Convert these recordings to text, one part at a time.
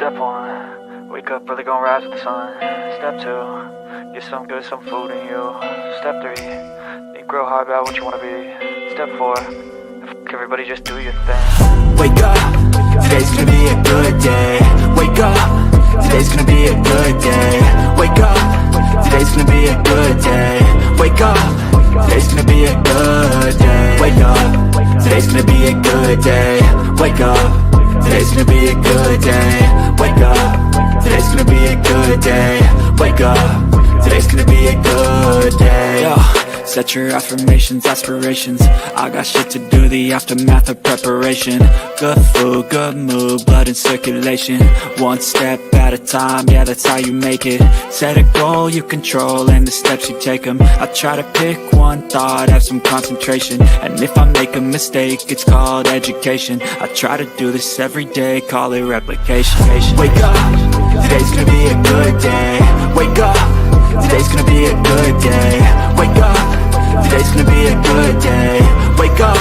Step 1, wake up early, gonna rise with the sun. Step 2, get some good, some food in you. Step 3, think real hard about what you wanna be. Step 4, everybody just do your thing. Wake up, today's gonna be a good day. Wake up, today's gonna be a good day. Wake up, today's gonna be a good day. Wake up, today's gonna be a good day. Wake up, today's gonna be a good day. Wake up, today's gonna be a good day. Wake up, today's gonna be a good day. Wake up, today's gonna be a good day. Yo. Set your affirmations, aspirations. I got shit to do, the aftermath of preparation. Good food, good mood, blood in circulation. One step at a time, yeah, that's how you make it. Set a goal you control and the steps you take them. I try to pick one thought, have some concentration. And if I make a mistake, it's called education. I try to do this every day, call it replication. Wake up, today's gonna be a good day. Wake up, today's gonna be a good day. Wake up, today's gonna be a good day. Wake up,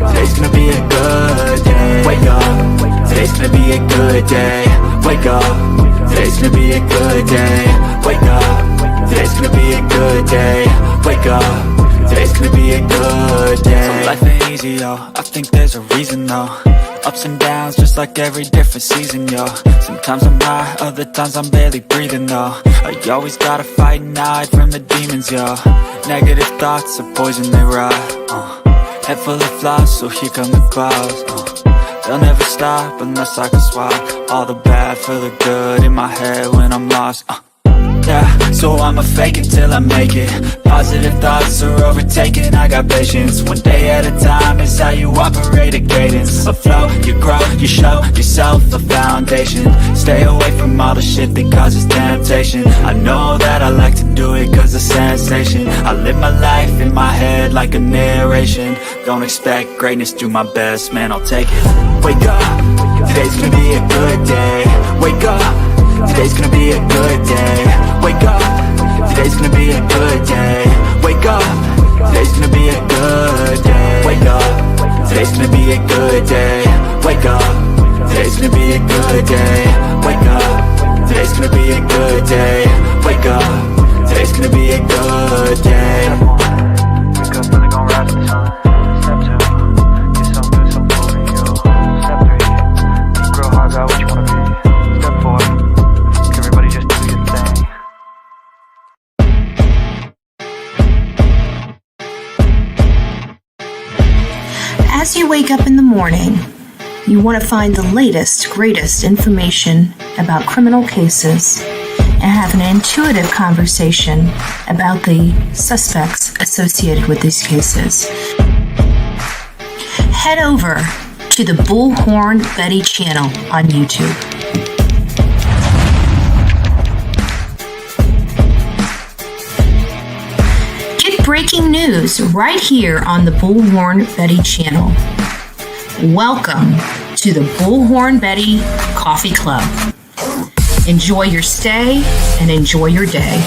today's gonna be a good day. Wake up, today's gonna be a good day. Wake up, today's gonna be a good day. Wake up, today's gonna be a good day. Wake up, today's gonna be a good day. So life ain't easy, yo, I think there's a reason though. Ups and downs, just like every different season, yo. Sometimes I'm high, other times I'm barely breathing, though. I always gotta fight and hide from the demons, yo. Negative thoughts are poison, they rot. Head full of flies, so here come the clouds. They'll never stop unless I can swap all the bad for the good in my head when I'm lost. Yeah, so I'ma fake it till I make it. Positive thoughts are overtaken, I got patience. One day at a time is how you operate a cadence. A flow, you grow, you show yourself a foundation. Stay away from all the shit that causes temptation. I know that I like to do it cause it's sensation. I live my life in my head like a narration. Don't expect greatness, do my best, man, I'll take it. Wake up, today's gonna be a good day. Wake up, today's gonna be a good day. Wake up, today's gonna be a good day. Wake up, today's gonna be a good day. Wake up, today's gonna be a good day. Wake up, today's gonna be a good day. Wake up, today's gonna be a good day. Wake up, today's gonna be a good day. Wake up, really gonna rise with the sun. Step 2, get some good, some food in you. Step 3, think real hard about what you wanna be. Step 4, everybody just do your thing. As you wake up in the morning, you want to find the latest, greatest information about criminal cases and have an intuitive conversation about the suspects associated with these cases. Head over to the Bullhorn Betty channel on YouTube. Get breaking news right here on the Bullhorn Betty channel. Welcome to the Bullhorn Betty Coffee Club. Enjoy your stay and enjoy your day.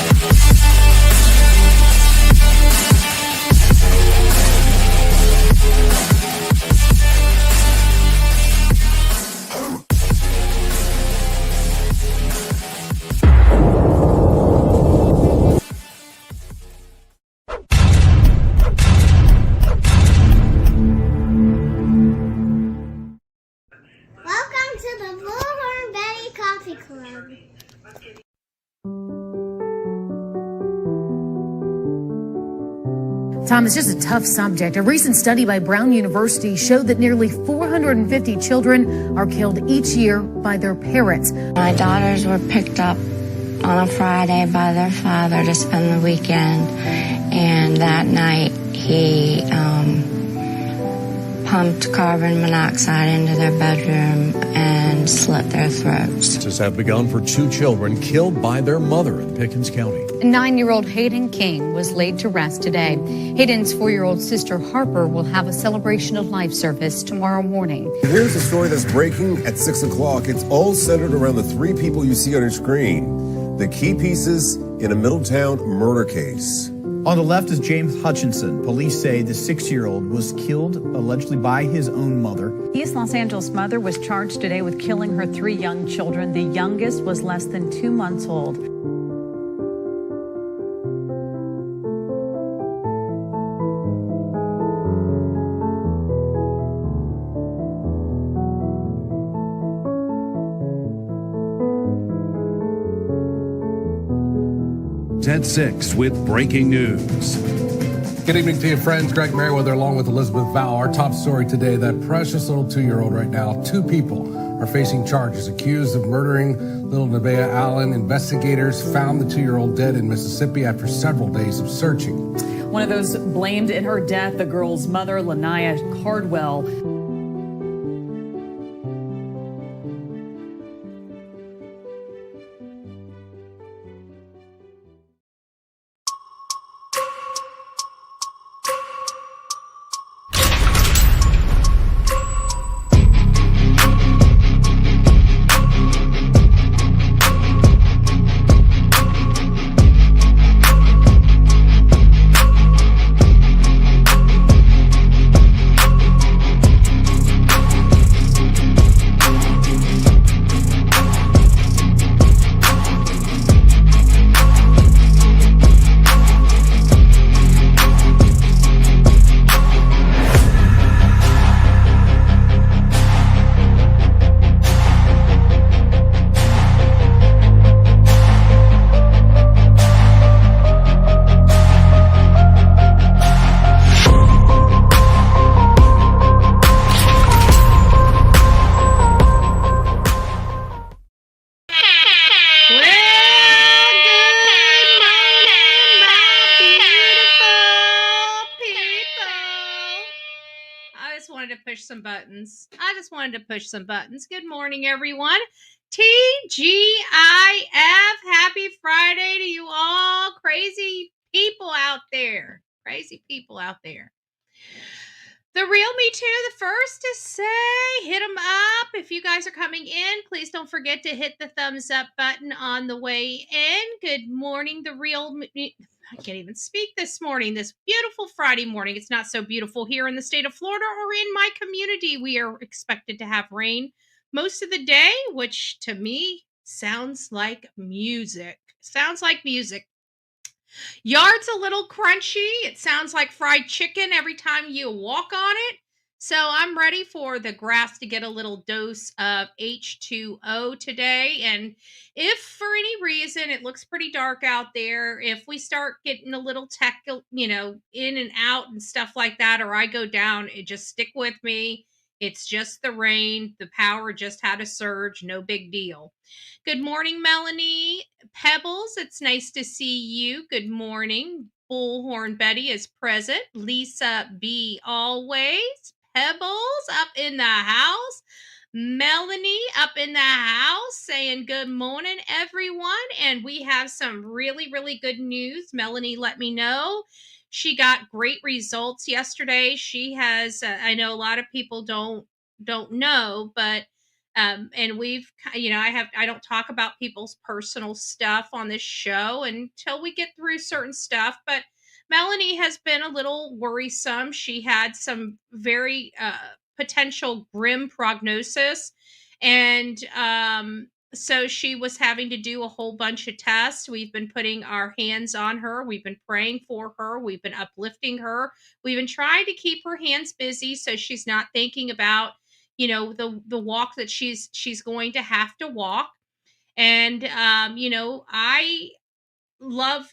Tom, it's just a tough subject. A recent study by Brown University showed that nearly 450 children are killed each year by their parents. My daughters were picked up on a Friday by their father to spend the weekend, and that night he pumped carbon monoxide into their bedroom and slit their throats. Justices have begun for 2 children killed by their mother in Pickens County. 9-year-old Hayden King was laid to rest today. Hayden's 4-year-old sister Harper will have a celebration of life service tomorrow morning. Here's a story that's breaking at 6 o'clock. It's all centered around the 3 people you see on your screen. The key pieces in a Middletown murder case. On the left is James Hutchinson. Police say the 6-year-old was killed allegedly by his own mother. East Los Angeles mother was charged today with killing her 3 young children. The youngest was less than 2 months old. At 6 with breaking news. Good evening to you, friends. Greg Merriweather along with Elizabeth Val. Our top story today, that precious little 2-year-old right now. 2 people are facing charges accused of murdering little Nevaeh Allen. Investigators found the 2-year-old dead in Mississippi after several days of searching. One of those blamed in her death, the girl's mother, Lanaya Cardwell. I just wanted to push some buttons. Good morning, everyone. TGIF. Happy Friday to you all. Crazy people out there. Crazy people out there. The real me too, the first to say, hit them up. If you guys are coming in, please don't forget to hit the thumbs up button on the way in. Good morning, the real me. I can't even speak this morning, this beautiful Friday morning. It's not so beautiful here in the state of Florida or in my community. We are expected to have rain most of the day, which to me sounds like music. Sounds like music. Yard's a little crunchy. It sounds like fried chicken every time you walk on it. So I'm ready for the grass to get a little dose of H2O today. And if for any reason it looks pretty dark out there, if we start getting a little tech, in and out and stuff like that, or I go down, just stick with me. It's just the rain. The power just had a surge. No big deal. Good morning, Melanie. Pebbles, it's nice to see you. Good morning. Bullhorn Betty is present. Lisa B. always. Pebbles up in the house. Melanie up in the house saying good morning, everyone. And we have some really, really good news. Melanie let me know she got great results yesterday. She has, I know a lot of people don't know, but and we've, I don't talk about people's personal stuff on this show until we get through certain stuff, but Melanie has been a little worrisome. She had some very potential grim prognosis. And so she was having to do a whole bunch of tests. We've been putting our hands on her. We've been praying for her. We've been uplifting her. We've been trying to keep her hands busy so she's not thinking about, the walk that she's going to have to walk. And, I love,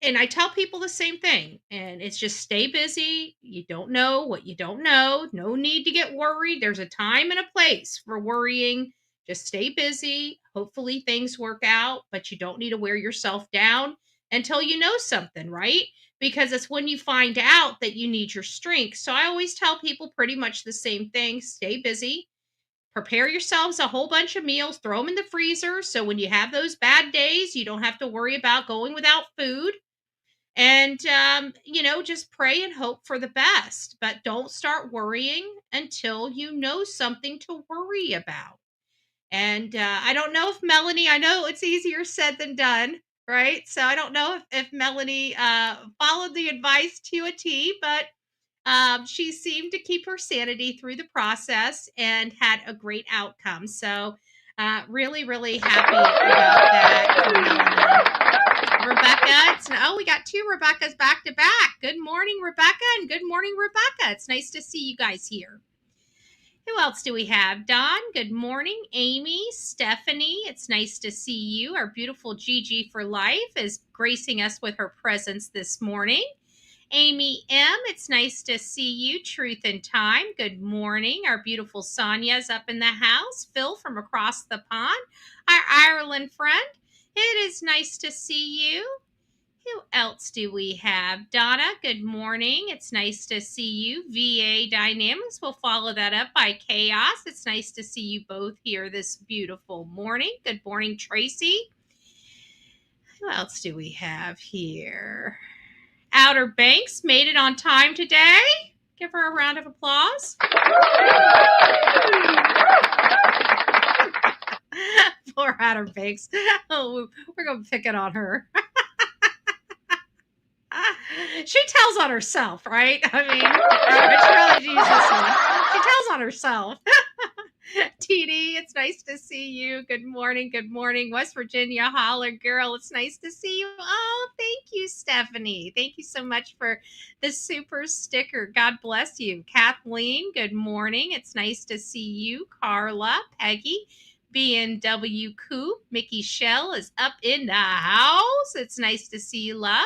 and I tell people the same thing, and it's just stay busy. You don't know what you don't know. No need to get worried. There's a time and a place for worrying. Just stay busy. Hopefully things work out, but you don't need to wear yourself down until you know something, right? Because it's when you find out that you need your strength. So I always tell people pretty much the same thing. Stay busy. Prepare yourselves a whole bunch of meals. Throw them in the freezer. So when you have those bad days, you don't have to worry about going without food. And, just pray and hope for the best, but don't start worrying until you know something to worry about. And I don't know if Melanie, I know it's easier said than done, right? So I don't know if Melanie followed the advice to a T, but she seemed to keep her sanity through the process and had a great outcome. So really, really happy about that for Melanie. Rebecca, we got two Rebeccas back to back. Good morning, Rebecca, and good morning, Rebecca. It's nice to see you guys here. Who else do we have? Don, good morning. Amy, Stephanie, it's nice to see you. Our beautiful Gigi for Life is gracing us with her presence this morning. Amy M., it's nice to see you. Truth in Time, good morning. Our beautiful Sonia's up in the house. Phil from across the pond, our Ireland friend, it is nice to see you. Who else do we have? Donna, good morning. It's nice to see you. VA Dynamics, we'll follow that up by Chaos. It's nice to see you both here this beautiful morning. Good morning, Tracy. Who else do we have here? Outer Banks made it on time today. Give her a round of applause. Poor Outer Banks. Oh, we're going to pick it on her. She tells on herself, right? I mean, she really uses this one. She tells on herself. TD, it's nice to see you. Good morning. Good morning. West Virginia Holler Girl, it's nice to see you. Oh, thank you, Stephanie. Thank you so much for the super sticker. God bless you. Kathleen, good morning. It's nice to see you. Carla, Peggy, B&W Coop, Mickey Shell is up in the house. It's nice to see you, love.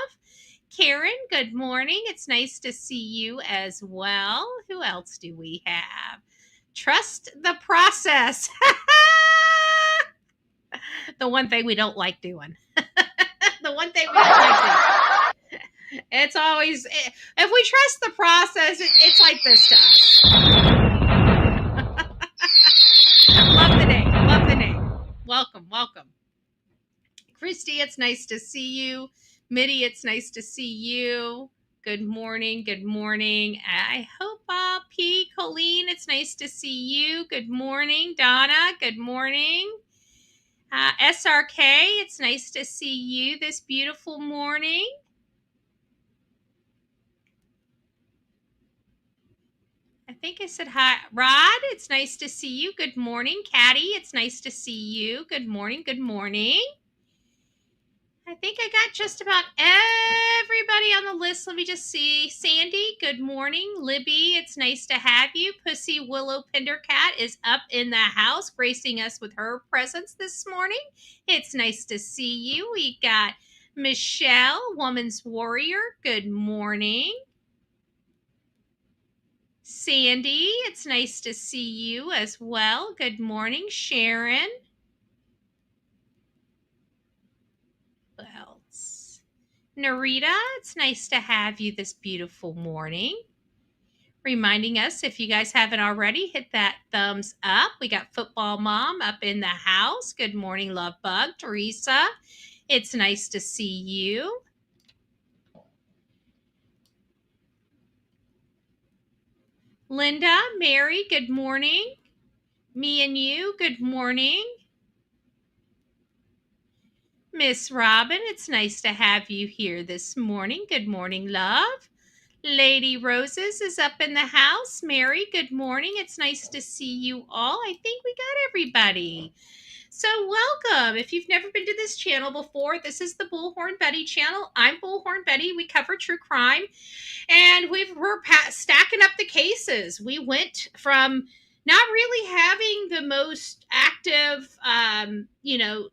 Karen, good morning. It's nice to see you as well. Who else do we have? Trust the process. The one thing we don't like doing. The one thing we don't like doing. It's always, if we trust the process, it's like this to us. Love the name. Love the name. Welcome. Welcome. Christy, it's nice to see you. Mitty, it's nice to see you. Good morning. Good morning. I hope P. Colleen, it's nice to see you. Good morning. Donna, good morning. SRK, it's nice to see you this beautiful morning. I think I said hi. Rod, it's nice to see you. Good morning. Caddy, it's nice to see you. Good morning. Good morning. I think I got just about everybody on the list. Let me just see. Sandy, good morning. Libby, it's nice to have you. Pussy Willow Pendercat is up in the house, gracing us with her presence this morning. It's nice to see you. We got Michelle, Woman's Warrior. Good morning. Sandy, it's nice to see you as well. Good morning. Sharon. Who else? Narita, it's nice to have you this beautiful morning. Reminding us, if you guys haven't already, hit that thumbs up. We got Football Mom up in the house. Good morning, Love Bug. Teresa, it's nice to see you. Linda, Mary, good morning. Me and you, good morning. Miss Robin, it's nice to have you here this morning. Good morning, love. Lady Roses is up in the house. Mary, good morning. It's nice to see you all. I think we got everybody. So welcome. If you've never been to this channel before, this is the Bullhorn Betty channel. I'm Bullhorn Betty. We cover true crime, and we're stacking up the cases. We went from not really having the most active,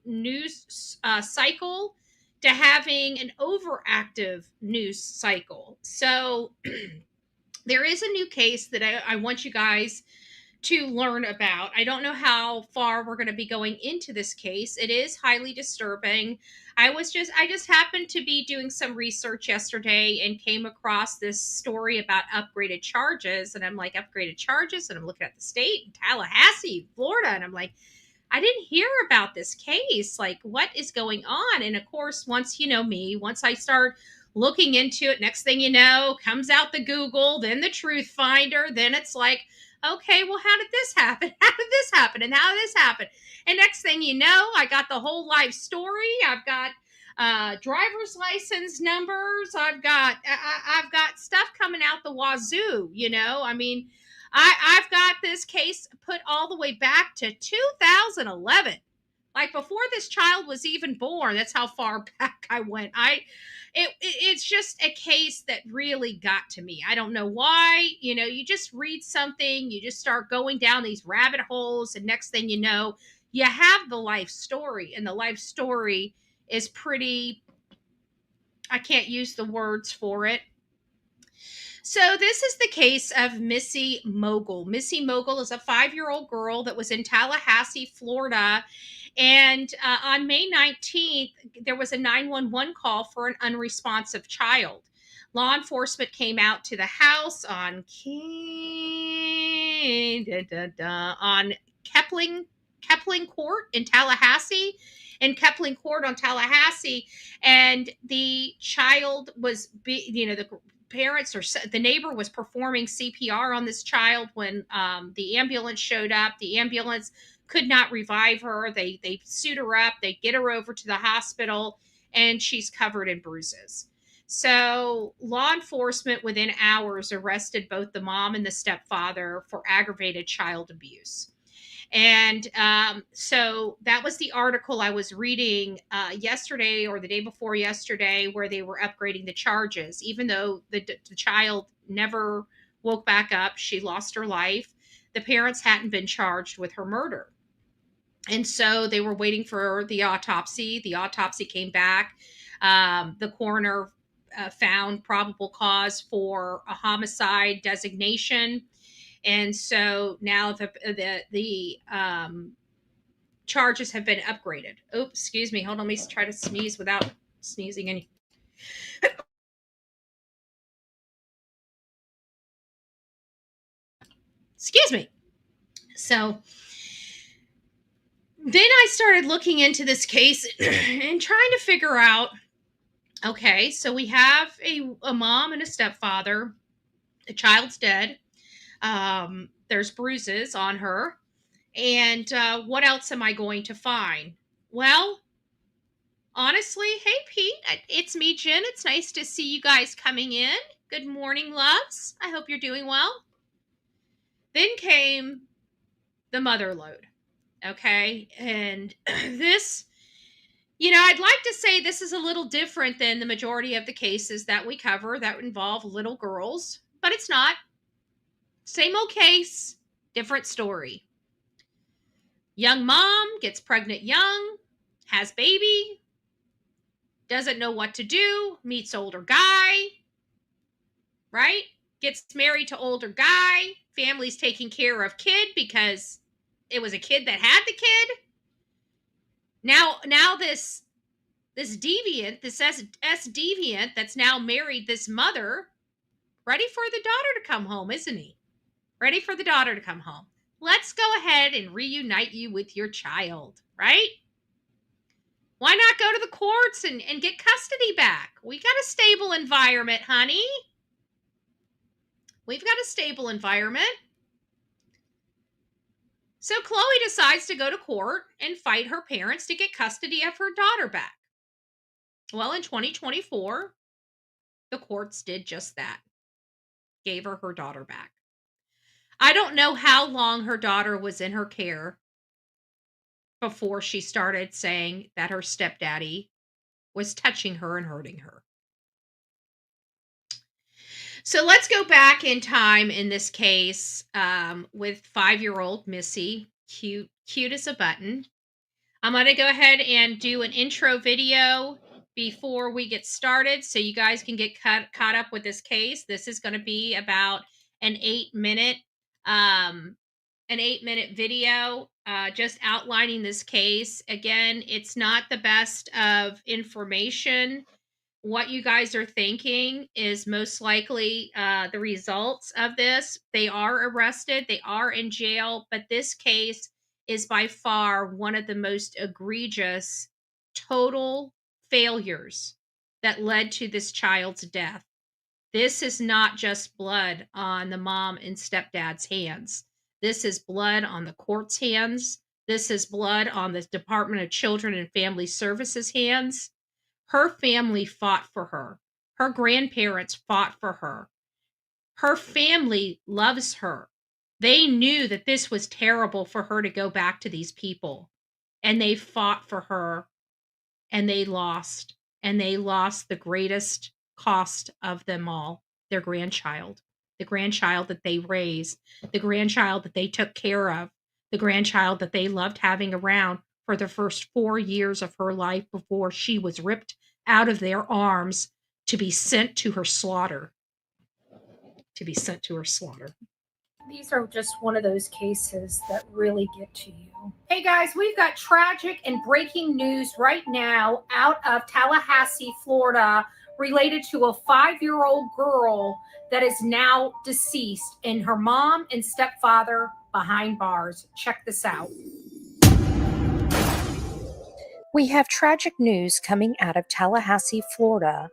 news cycle to having an overactive news cycle. So there is a new case that I want you guys to learn about. I don't know how far we're going to be going into this case. It is highly disturbing. I just happened to be doing some research yesterday and came across this story about upgraded charges. And I'm like, upgraded charges? And I'm looking at the state in Tallahassee, Florida. And I'm like, I didn't hear about this case. Like, what is going on? And of course, once you know me, once I start looking into it, next thing you know, comes out the Google, then the Truth Finder, then it's like, okay, well, how did this happen? How did this happen? And how did this happen? And next thing you know, I got the whole life story. I've got driver's license numbers. I've got stuff coming out the wazoo. I mean, I've got this case put all the way back to 2011, like before this child was even born. That's how far back I went. It's just a case that really got to me. I don't know why. You just read something, you just start going down these rabbit holes, and next thing you know, you have the life story, and the life story is pretty, I can't use the words for it. So this is the case of Missy Mogel. Missy Mogel is a 5-year-old girl that was in Tallahassee, Florida. And on May 19th, there was a 911 call for an unresponsive child. Law enforcement came out to the house on Kepling Court in Tallahassee. And the child was, the parents or the neighbor was performing CPR on this child when the ambulance showed up. The ambulance could not revive her. They suit her up, they get her over to the hospital, and she's covered in bruises. So law enforcement within hours arrested both the mom and the stepfather for aggravated child abuse. And so that was the article I was reading yesterday or the day before yesterday, where they were upgrading the charges. Even though the child never woke back up, she lost her life, the parents hadn't been charged with her murder. And so they were waiting for the autopsy. The autopsy came back. The coroner found probable cause for a homicide designation. And so now the charges have been upgraded. Oh, excuse me. Hold on. Let me try to sneeze without sneezing any. Excuse me. So then I started looking into this case and trying to figure out, okay, so we have a mom and a stepfather. The child's dead. There's bruises on her. And what else am I going to find? Well, honestly, hey, Pete, it's me, Jen. It's nice to see you guys coming in. Good morning, loves. I hope you're doing well. Then came the mother load. Okay. And this, I'd like to say this is a little different than the majority of the cases that we cover that involve little girls, but it's not. Same old case, different story. Young mom gets pregnant young, has baby, doesn't know what to do, meets older guy, right? Gets married to older guy, family's taking care of kid because it was a kid that had the kid. Now this deviant, this S deviant that's now married this mother, ready for the daughter to come home, isn't he? Ready for the daughter to come home. Let's go ahead and reunite you with your child, right? Why not go to the courts and get custody back? We got a stable environment, honey. We've got a stable environment. So Chloe decides to go to court and fight her parents to get custody of her daughter back. Well, in 2024, the courts did just that. Gave her her daughter back. I don't know how long her daughter was in her care before she started saying that her stepdaddy was touching her and hurting her. So let's go back in time in this case with 5-year-old Missy, cute as a button. I'm going to go ahead and do an intro video before we get started so you guys can get caught up with this case. This is going to be about an 8-minute video just outlining this case. Again, it's not the best of information. What you guys are thinking is most likely the results of this. They are arrested, they are in jail, but this case is by far one of the most egregious total failures that led to this child's death. This is not just blood on the mom and stepdad's hands. This is blood on the court's hands. This is blood on the Department of Children and Family Services hands. Her family fought for her. Her grandparents fought for her. Her family loves her. They knew that this was terrible for her to go back to these people, and they fought for her, and they lost. And they lost the greatest cost of them all, their grandchild. The grandchild that they raised, the grandchild that they took care of, the grandchild that they loved having around for the first 4 years of her life before she was ripped out of their arms to be sent to her slaughter. To be sent to her slaughter. These are just one of those cases that really get to you. Hey guys, we've got tragic and breaking news right now out of Tallahassee, Florida, related to a 5-year-old girl that is now deceased and her mom and stepfather behind bars. Check this out. We have tragic news coming out of Tallahassee, Florida,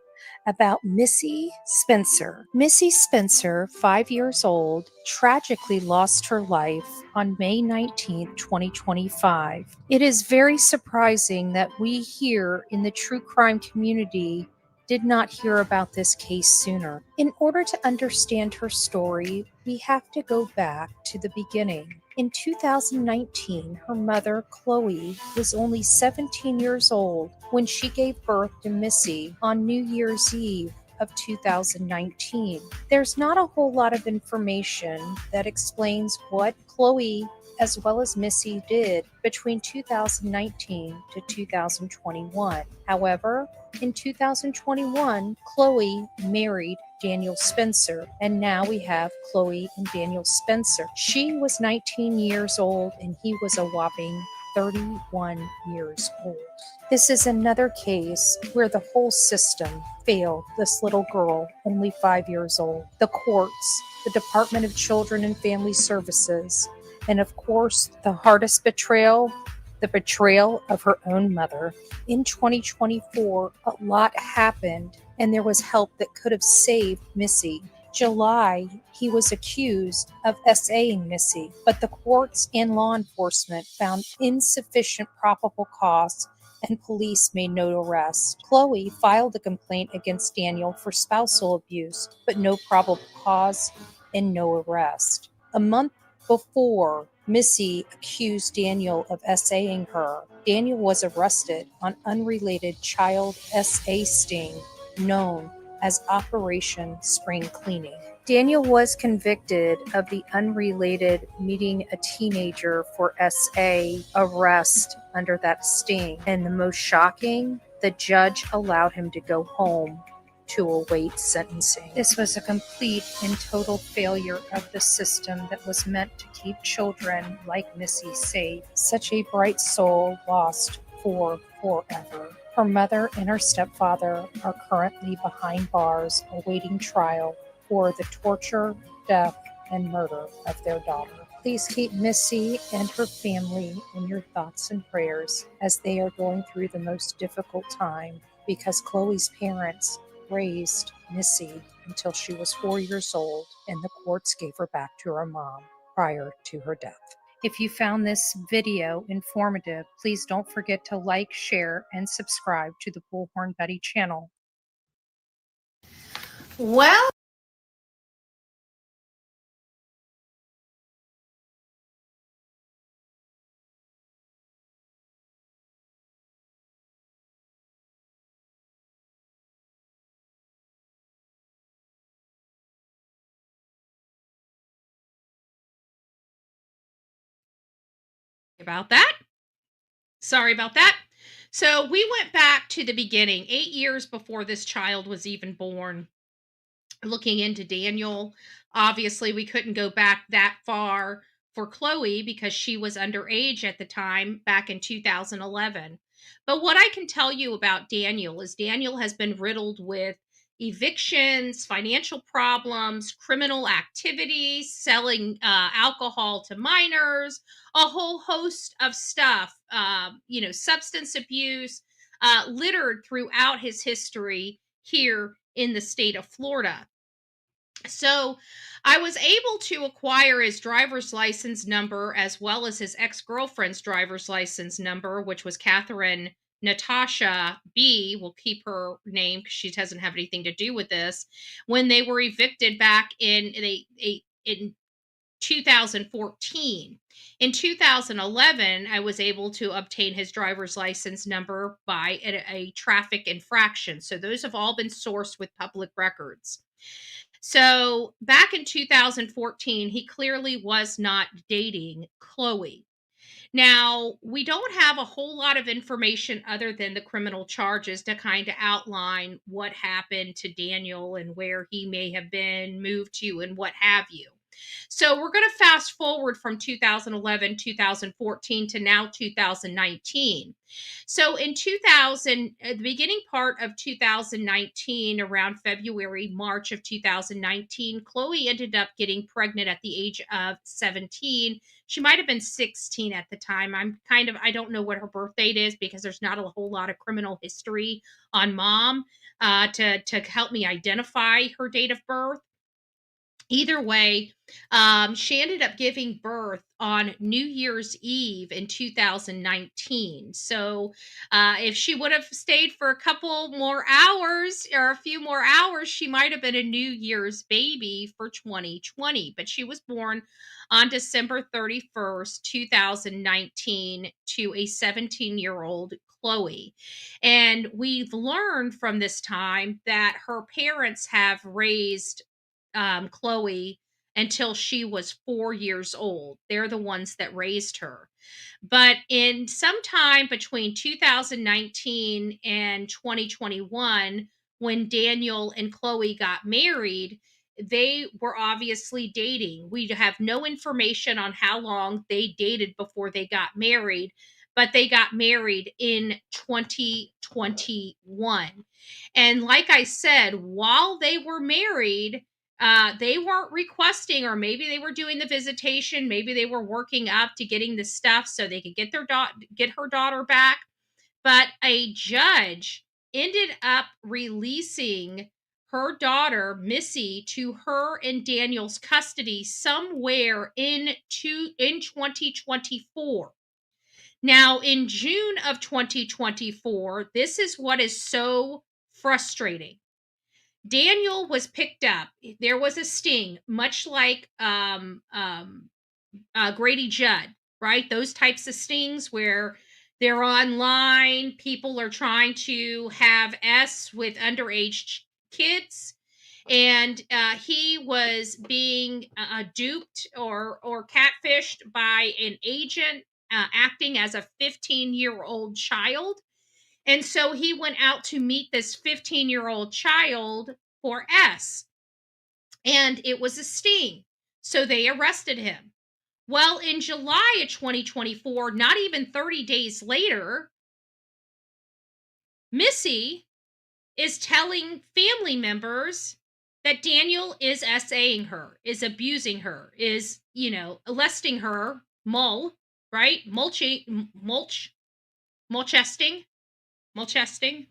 about Missy Spencer. Missy Spencer, 5 years old, tragically lost her life on May 19, 2025. It is very surprising that we here in the true crime community did not hear about this case sooner. In order to understand her story, we have to go back to the beginning. In 2019, her mother, Chloe, was only 17 years old when she gave birth to Missy on New Year's Eve of 2019. There's not a whole lot of information that explains what Chloe as well as Missy did between 2019 to 2021. However, in 2021, Chloe married Daniel Spencer, and now we have Chloe and Daniel Spencer. She was 19 years old and he was a whopping 31 years old. This is another case where the whole system failed this little girl, only 5 years old. The courts, the Department of Children and Family Services, and of course, the hardest betrayal, the betrayal of her own mother. In 2024, a lot happened, and there was help that could have saved Missy. July, he was accused of SAing Missy, but the courts and law enforcement found insufficient probable cause and police made no arrest. Chloe filed a complaint against Daniel for spousal abuse, but no probable cause and no arrest. A month before Missy accused Daniel of SAing her, Daniel was arrested on unrelated child SA sting known as Operation Spring Cleaning. Daniel was convicted of the unrelated meeting a teenager for SA arrest under that sting. And the most shocking, the judge allowed him to go home to await sentencing. This was a complete and total failure of the system that was meant to keep children like Missy safe. Such a bright soul lost for forever. Her mother and her stepfather are currently behind bars awaiting trial for the torture, death, and murder of their daughter. Please keep Missy and her family in your thoughts and prayers as they are going through the most difficult time, because Chloe's parents raised Missy until she was 4 years old, and the courts gave her back to her mom prior to her death. If you found this video informative, please don't forget to like, share, and subscribe to the Bullhorn Betty channel. Well, about that. Sorry about that. So we went back to the beginning, 8 years before this child was even born, looking into Daniel. Obviously, we couldn't go back that far for Chloe because she was underage at the time, back in 2011. But what I can tell you about Daniel is Daniel has been riddled with evictions, financial problems, criminal activities, selling alcohol to minors, a whole host of stuff, substance abuse, littered throughout his history here in the state of Florida. So I was able to acquire his driver's license number as well as his ex-girlfriend's driver's license number, which was Catherine Natasha B, we'll keep her name because she doesn't have anything to do with this, when they were evicted back in 2014. In 2011, I was able to obtain his driver's license number by a traffic infraction. So those have all been sourced with public records. So back in 2014, he clearly was not dating Chloe. Now, we don't have a whole lot of information other than the criminal charges to kind of outline what happened to Daniel and where he may have been moved to and what have you. So we're going to fast forward from 2011, 2014 to now 2019. So in the beginning part of 2019, around February, March of 2019, Chloe ended up getting pregnant at the age of 17. She might have been 16 at the time. I don't know what her birth date is because there's not a whole lot of criminal history on mom to help me identify her date of birth. Either way, she ended up giving birth on New Year's Eve in 2019. So if she would have stayed for a couple more hours or a few more hours, she might have been a New Year's baby for 2020. But she was born on December 31st, 2019 to a 17-year-old Chloe. And we've learned from this time that her parents have raised Chloe until she was 4 years old. They're the ones that raised her. But in sometime between 2019 and 2021, when Daniel and Chloe got married, they were obviously dating. We have no information on how long they dated before they got married, but they got married in 2021. And like I said, while they were married, they weren't requesting, or maybe they were doing the visitation, maybe they were working up to getting the stuff so they could get her daughter back. But a judge ended up releasing her daughter Missy to her and Daniel's custody somewhere in 2024. Now, in June of 2024, this is what is so frustrating. Daniel was picked up. There was a sting, much like Grady Judd, right? Those types of stings where they're online, people are trying to have S with underage kids, and he was being duped or catfished by an agent acting as a 15-year-old child. And so he went out to meet this 15-year-old child for S. And it was a sting. So they arrested him. Well, in July of 2024, not even 30 days later, Missy is telling family members that Daniel is SAing her, is abusing her, is, molesting her, right? Mulchesting.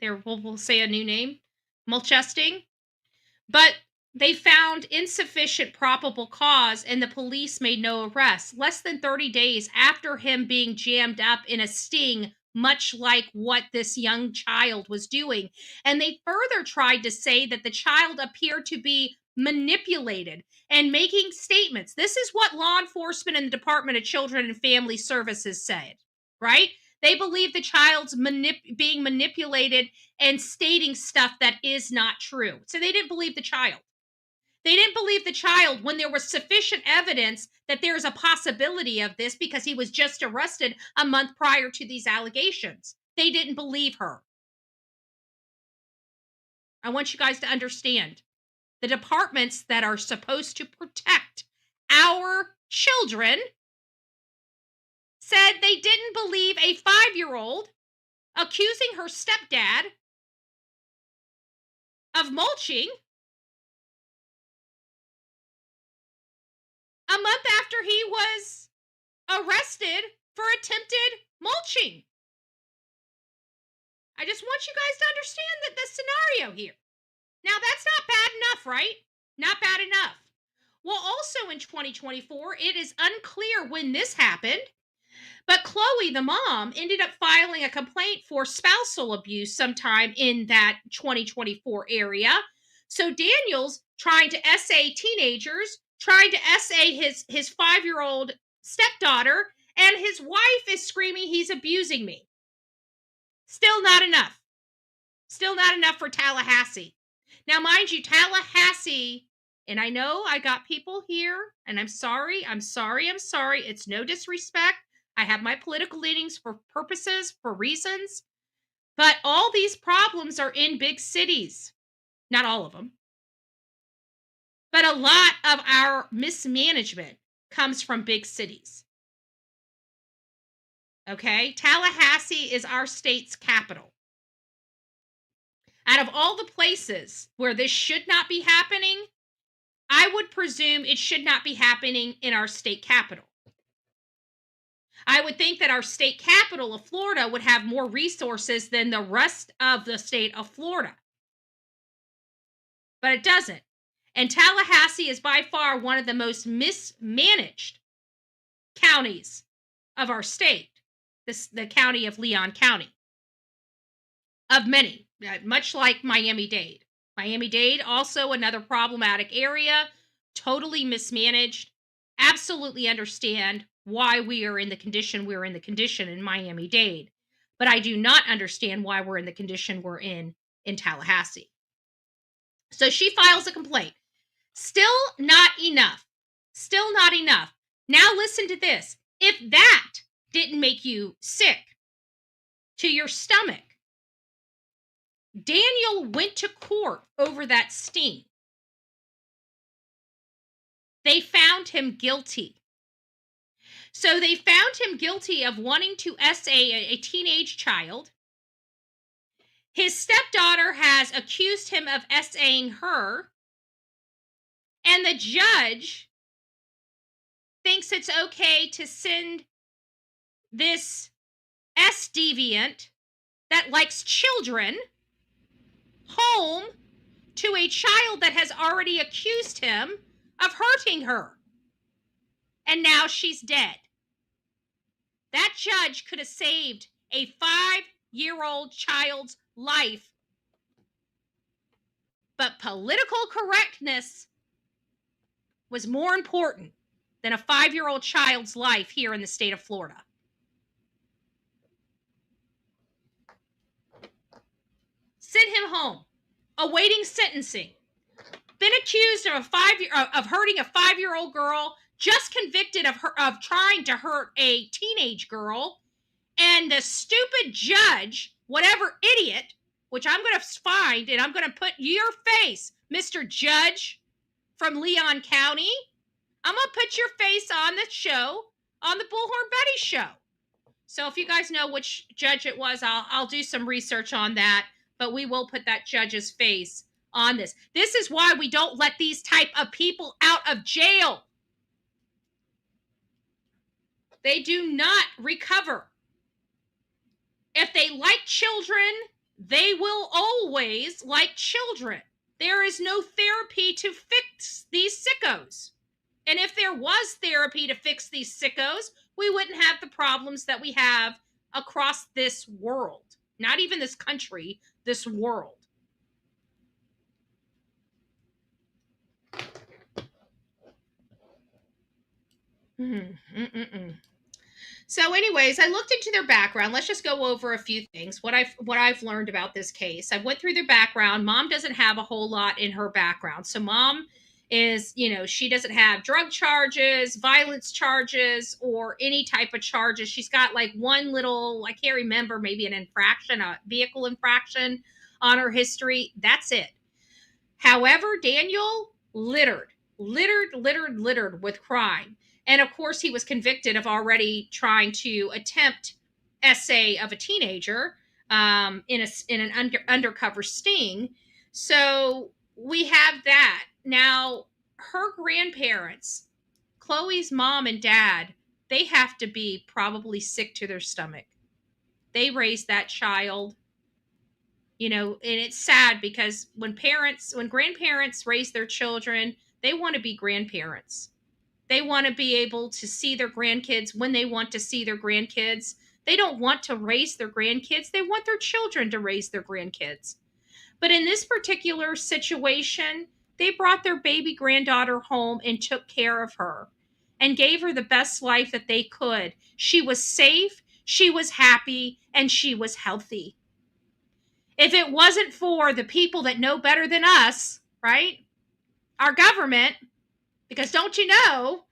There, we'll say a new name. Mulchesting. But they found insufficient probable cause and the police made no arrests. Less than 30 days after him being jammed up in a sting, much like what this young child was doing. And they further tried to say that the child appeared to be manipulated and making statements. This is what law enforcement and the Department of Children and Family Services said, right? They believe the child's being manipulated and stating stuff that is not true. So they didn't believe the child. They didn't believe the child when there was sufficient evidence that there's a possibility of this because he was just arrested a month prior to these allegations. They didn't believe her. I want you guys to understand the departments that are supposed to protect our children said they didn't believe a 5-year-old accusing her stepdad of mulching a month after he was arrested for attempted mulching. I just want you guys to understand that the scenario here. Now, that's not bad enough, right? Not bad enough. Well, also in 2024, it is unclear when this happened, But Chloe, the mom, ended up filing a complaint for spousal abuse sometime in that 2024 area. So Daniel's trying to essay teenagers, trying to essay his 5-year-old stepdaughter, and his wife is screaming he's abusing me. Still not enough. Still not enough for Tallahassee. Now, mind you, Tallahassee, and I know I got people here, and I'm sorry. It's no disrespect. I have my political leanings for purposes, for reasons. But all these problems are in big cities. Not all of them. But a lot of our mismanagement comes from big cities. Okay? Tallahassee is our state's capital. Out of all the places where this should not be happening, I would presume it should not be happening in our state capital. I would think that our state capital of Florida would have more resources than the rest of the state of Florida. But it doesn't. And Tallahassee is by far one of the most mismanaged counties of our state, the county of Leon County. Of many, much like Miami-Dade. Miami-Dade, also another problematic area, totally mismanaged. Absolutely understand why we are in the condition we're in in Miami-Dade. But I do not understand why we're in the condition we're in Tallahassee. So she files a complaint. Still not enough. Still not enough. Now listen to this. If that didn't make you sick to your stomach, Daniel went to court over that sting. They found him guilty. So they found him guilty of wanting to essay a teenage child. His stepdaughter has accused him of essaying her. And the judge thinks it's okay to send this S-deviant that likes children home to a child that has already accused him of hurting her. And now she's dead. That judge could have saved a 5-year-old child's life. But political correctness was more important than a 5-year-old child's life here in the state of Florida. Sent him home, awaiting sentencing. Been accused of hurting a 5-year-old girl, just convicted of trying to hurt a teenage girl, and the stupid judge, whatever idiot, which I'm going to find and I'm going to put your face, Mr. Judge from Leon County. I'm going to put your face on the show, on the Bullhorn Betty show. So if you guys know which judge it was, I'll do some research on that, but we will put that judge's face on this. This is why we don't let these type of people out of jail. They do not recover. If they like children, they will always like children. There is no therapy to fix these sickos. And if there was therapy to fix these sickos, we wouldn't have the problems that we have across this world. Not even this country, this world. So anyways, I looked into their background. Let's just go over a few things. What I've learned about this case. I went through their background. Mom doesn't have a whole lot in her background. So mom is, she doesn't have drug charges, violence charges, or any type of charges. She's got like one little, I can't remember, maybe an infraction, a vehicle infraction on her history. That's it. However, Daniel littered with crime. And of course, he was convicted of already trying to attempt essay of a teenager in an undercover sting. So we have that. Now, her grandparents, Chloe's mom and dad, they have to be probably sick to their stomach. They raised that child. And it's sad because when grandparents raise their children, they want to be grandparents. They want to be able to see their grandkids when they want to see their grandkids. They don't want to raise their grandkids. They want their children to raise their grandkids. But in this particular situation, they brought their baby granddaughter home and took care of her and gave her the best life that they could. She was safe, she was happy, and she was healthy. If it wasn't for the people that know better than us, right? Our government, because don't you know,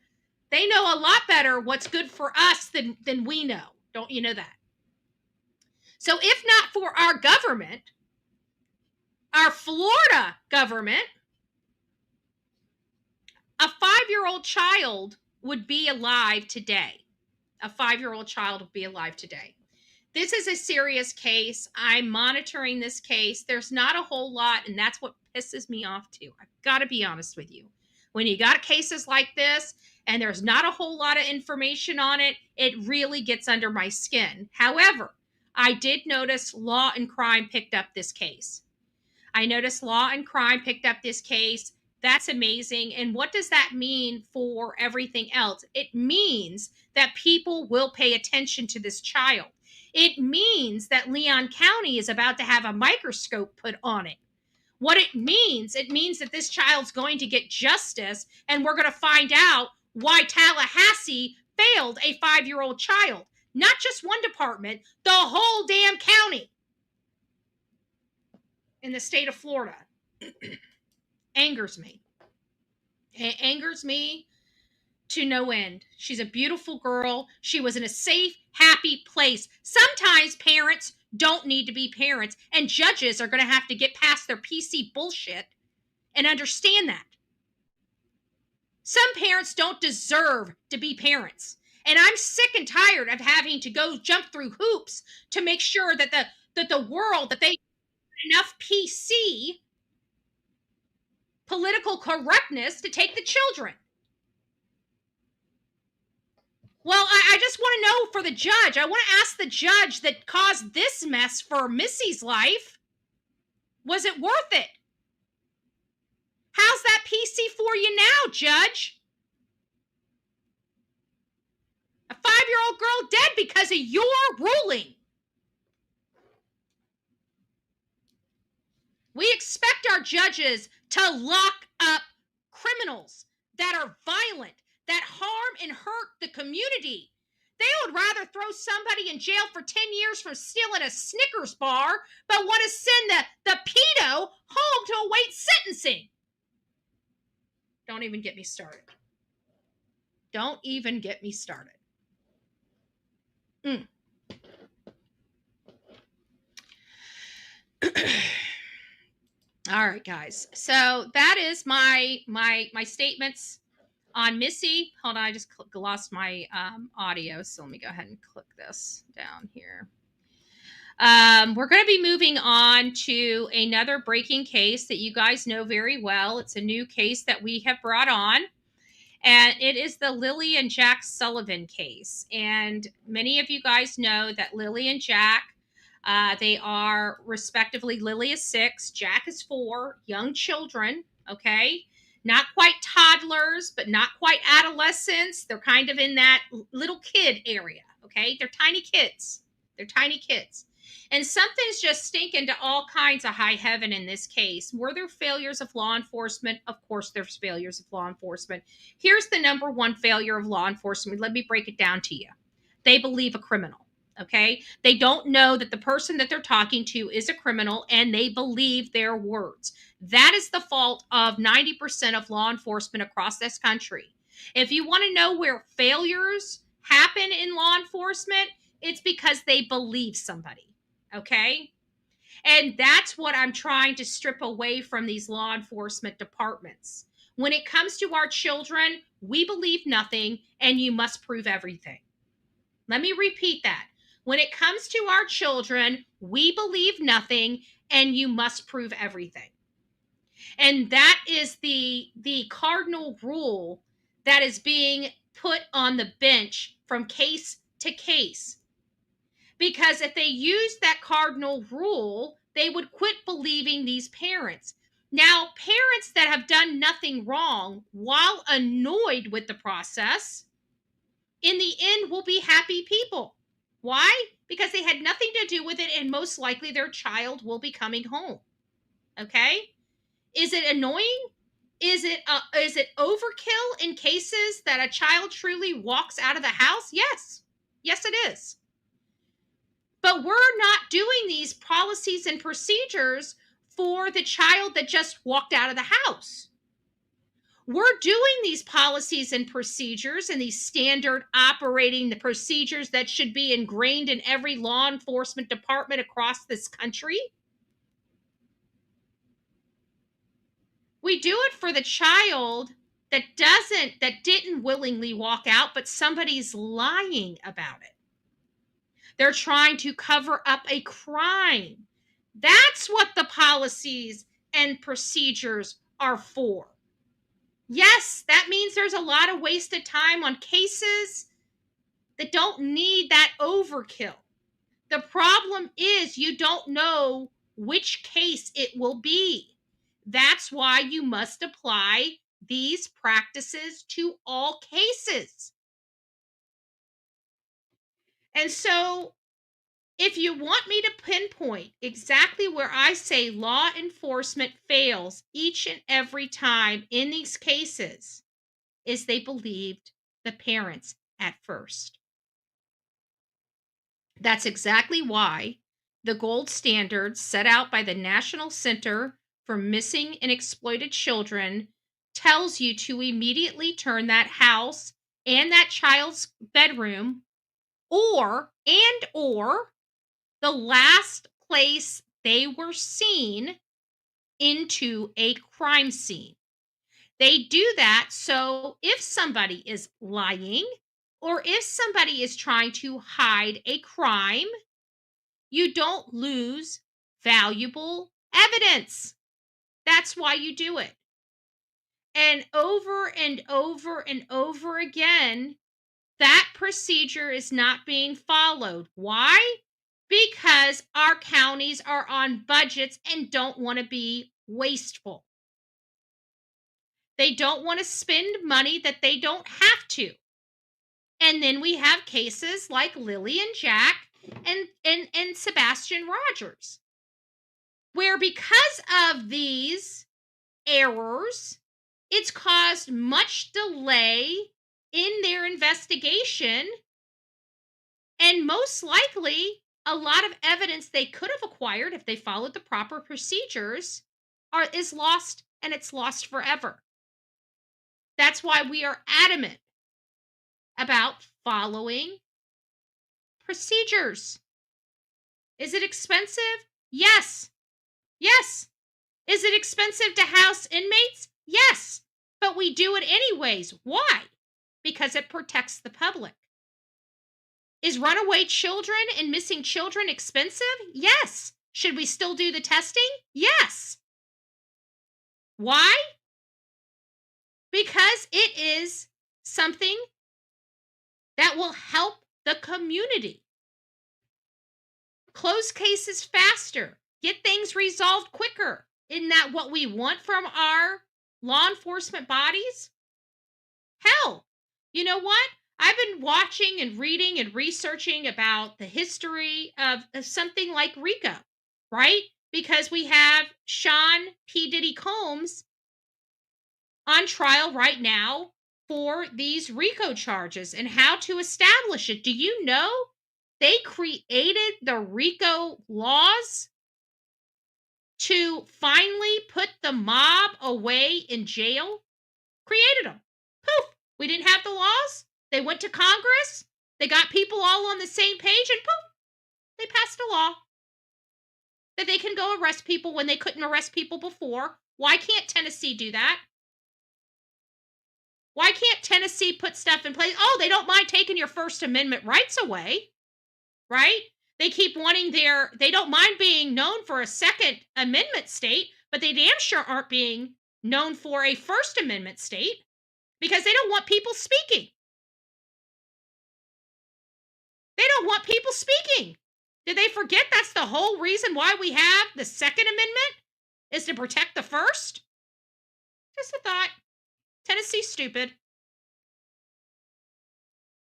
they know a lot better what's good for us than we know. Don't you know that? So if not for our government, our Florida government, a 5-year-old child would be alive today. A 5-year-old child would be alive today. This is a serious case. I'm monitoring this case. There's not a whole lot, and that's what pisses me off too. I've got to be honest with you. When you got cases like this and there's not a whole lot of information on it, it really gets under my skin. However, I did notice Law and Crime picked up this case. I noticed Law and Crime picked up this case. That's amazing. And what does that mean for everything else? It means that people will pay attention to this child. It means that Leon County is about to have a microscope put on it. What it means that this child's going to get justice, and we're going to find out why Tallahassee failed a 5-year-old child. Not just one department, the whole damn county in the state of Florida. Angers me. It angers me to no end. She's a beautiful girl. She was in a safe, happy place. Sometimes parents don't need to be parents, and judges are going to have to get past their PC bullshit and understand that. Some parents don't deserve to be parents. And I'm sick and tired of having to go jump through hoops to make sure that the world, that they have enough PC political correctness to take the children. Well, I just want to know for the judge. I want to ask the judge that caused this mess for Missy's life, was it worth it? How's that PC for you now, Judge? A 5-year-old girl dead because of your ruling. We expect our judges to lock up criminals that are violent, that harm and hurt the community. They would rather throw somebody in jail for 10 years for stealing a Snickers bar, but want to send the pedo home to await sentencing. Don't even get me started. Don't even get me started. All right, guys. So that is my statements on Missy. Hold on, I just lost my audio, so let me go ahead and click this down here. We're going to be moving on to another breaking case that you guys know very well. It's a new case that we have brought on, and it is the Lilly and Jack Sullivan case. And many of you guys know that Lilly and Jack, they are respectively, Lilly is 6, Jack is 4, young children, okay? Not quite toddlers, but not quite adolescents. They're kind of in that little kid area, okay? They're tiny kids. They're tiny kids. And something's just stinking to all kinds of high heaven in this case. Were there failures of law enforcement? Of course there's failures of law enforcement. Here's the number one failure of law enforcement. Let me break it down to you. They believe a criminal. Okay, they don't know that the person that they're talking to is a criminal, and they believe their words. That is the fault of 90% of law enforcement across this country. If you want to know where failures happen in law enforcement, it's because they believe somebody. Okay, and that's what I'm trying to strip away from these law enforcement departments. When it comes to our children, we believe nothing, and you must prove everything. Let me repeat that. When it comes to our children, we believe nothing, and you must prove everything. And that is the cardinal rule that is being put on the bench from case to case. Because if they used that cardinal rule, they would quit believing these parents. Now, parents that have done nothing wrong while annoyed with the process, in the end will be happy people. Why? Because they had nothing to do with it, and most likely their child will be coming home. Okay? Is it annoying? Is it overkill in cases that a child truly walks out of the house? Yes. Yes, it is. But we're not doing these policies and procedures for the child that just walked out of the house. We're doing these policies and procedures and these standard operating the procedures that should be ingrained in every law enforcement department across this country. We do it for the child that didn't willingly walk out, but somebody's lying about it. They're trying to cover up a crime. That's what the policies and procedures are for. Yes, that means there's a lot of wasted time on cases that don't need that overkill. The problem is you don't know which case it will be. That's why you must apply these practices to all cases. And so, if you want me to pinpoint exactly where I say law enforcement fails each and every time in these cases, is they believed the parents at first. That's exactly why the gold standard set out by the National Center for Missing and Exploited Children tells you to immediately turn that house and that child's bedroom or the last place they were seen into a crime scene. They do that so if somebody is lying or if somebody is trying to hide a crime, you don't lose valuable evidence. That's why you do it. And over and over again, that procedure is not being followed. Why? Because our counties are on budgets and don't want to be wasteful. They don't want to spend money that they don't have to. And then we have cases like Lilly and Jack and Sebastian Rogers, where because of these errors, it's caused much delay in their investigation, and most likely a lot of evidence they could have acquired if they followed the proper procedures is lost, and it's lost forever. That's why we are adamant about following procedures. Is it expensive? Yes. Yes. Is it expensive to house inmates? Yes. But we do it anyways. Why? Because it protects the public. Is runaway children and missing children expensive? Yes. Should we still do the testing? Yes. Why? Because it is something that will help the community. Close cases faster. Get things resolved quicker. Isn't that what we want from our law enforcement bodies? Hell, you know what? I've been watching and reading and researching about the history of something like RICO, right? Because we have Sean P. Diddy Combs on trial right now for these RICO charges and how to establish it. Do you know they created the RICO laws to finally put the mob away in jail? Created them. Poof. We didn't have the laws. They went to Congress. They got people all on the same page, and poof, they passed a law that they can go arrest people when they couldn't arrest people before. Why can't Tennessee do that? Why can't Tennessee put stuff in place? Oh, they don't mind taking your First Amendment rights away, right? They keep wanting they don't mind being known for a Second Amendment state, but they damn sure aren't being known for a First Amendment state because they don't want people speaking. They don't want people speaking. Did they forget that's the whole reason why we have the Second Amendment? is to protect the first? Just a thought. Tennessee's stupid.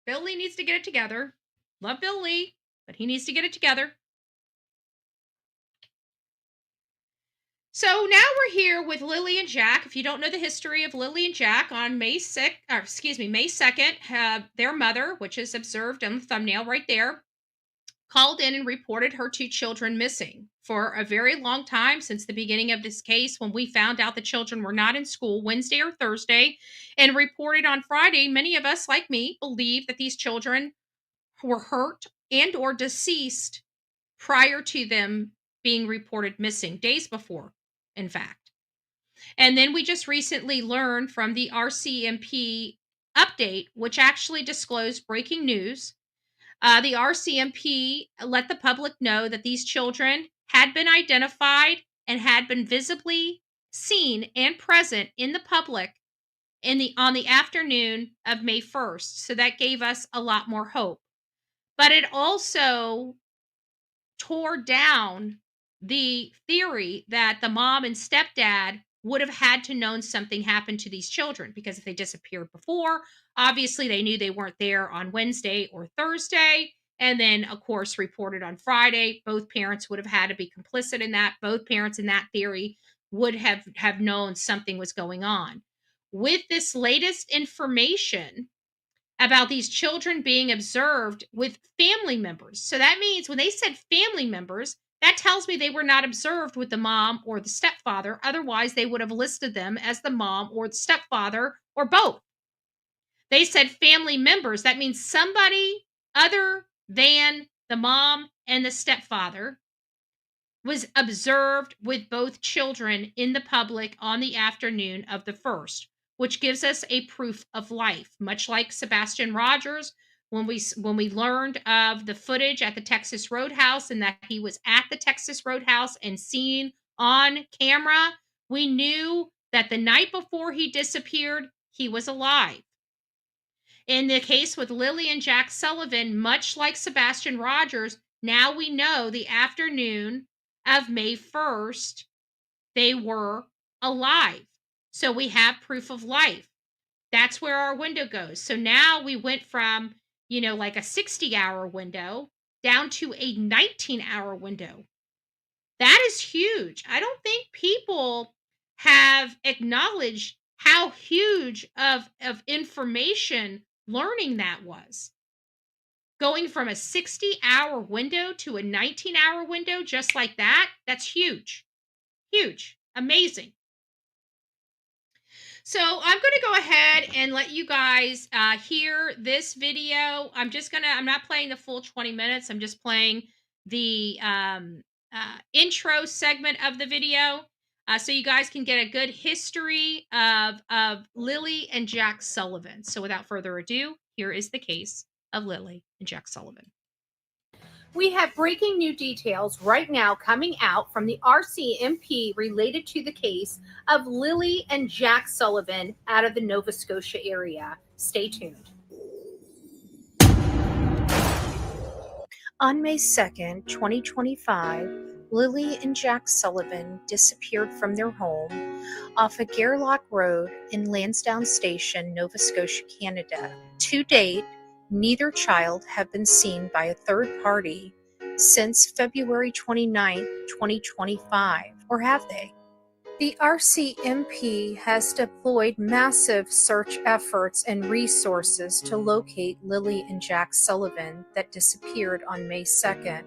Bill Lee needs to get it together. Love Bill Lee, but he needs to get it together. So now we're here with Lilly and Jack. If you don't know the history of Lilly and Jack, on May 2nd, their mother, which is observed on the thumbnail right there, called in and reported her 2 children missing for a very long time, since the beginning of this case, when we found out the children were not in school Wednesday or Thursday, and reported on Friday. Many of us, like me, believe that these children were hurt and or deceased prior to them being reported missing, days before, in fact. And then we just recently learned from the RCMP update, which actually disclosed breaking news. The RCMP let the public know that these children had been identified and had been visibly seen and present in the public on the afternoon of May 1st. So that gave us a lot more hope. But it also tore down the theory that the mom and stepdad would have had to known something happened to these children, because if they disappeared before, obviously they knew they weren't there on Wednesday or Thursday, and then of course reported on Friday. Both parents would have had to be complicit in that. Both parents in that theory would have known something was going on. With this latest information about these children being observed with family members. So that means when they said family members, that tells me they were not observed with the mom or the stepfather. Otherwise, they would have listed them as the mom or the stepfather or both. They said family members. That means somebody other than the mom and the stepfather was observed with both children in the public on the afternoon of the 1st, which gives us a proof of life, much like Sebastian Rogers. When we learned of the footage at the Texas Roadhouse and that he was at the Texas Roadhouse and seen on camera, we knew that the night before he disappeared, he was alive. In the case with Lilly and Jack Sullivan, much like Sebastian Rogers, now we know the afternoon of May 1st, they were alive. So we have proof of life. That's where our window goes. So now we went from, like a 60-hour window down to a 19-hour window. That is huge. I don't think people have acknowledged how huge of information learning that was. Going from a 60-hour window to a 19-hour window just like that, that's huge. Huge. Amazing. So I'm going to go ahead and let you guys hear this video. I'm not playing the full 20 minutes. I'm just playing the intro segment of the video so you guys can get a good history of Lilly and Jack Sullivan. So without further ado, here is the case of Lilly and Jack Sullivan. We have breaking new details right now coming out from the RCMP related to the case of Lilly and Jack Sullivan out of the Nova Scotia area. Stay tuned. On May 2nd, 2025, Lilly and Jack Sullivan disappeared from their home off of Gairloch Road in Lansdowne Station, Nova Scotia, Canada. To date, neither child have been seen by a third party since February 29, 2025, or have they? The RCMP has deployed massive search efforts and resources to locate Lilly and Jack Sullivan that disappeared on May 2nd.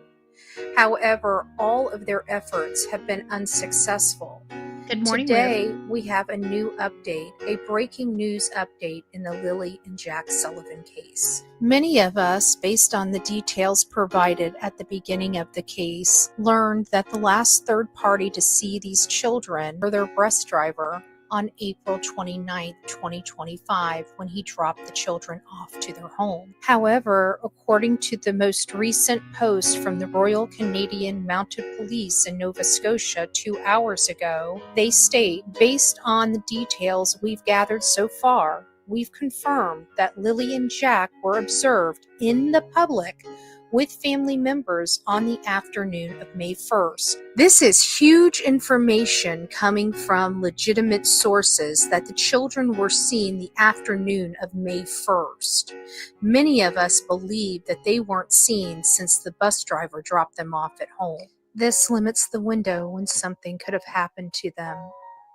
However, all of their efforts have been unsuccessful. Good morning, Today, we have a new update, a breaking news update in the Lilly and Jack Sullivan case. Many of us, based on the details provided at the beginning of the case, learned that the last third party to see these children were their bus driver on April 29, 2025, when he dropped the children off to their home. However, according to the most recent post from the Royal Canadian Mounted Police in Nova Scotia 2 hours ago, they state, based on the details we've gathered so far, we've confirmed that Lilly and Jack were observed in the public with family members on the afternoon of May 1st. This is huge information coming from legitimate sources that the children were seen the afternoon of May 1st. Many of us believe that they weren't seen since the bus driver dropped them off at home. This limits the window when something could have happened to them.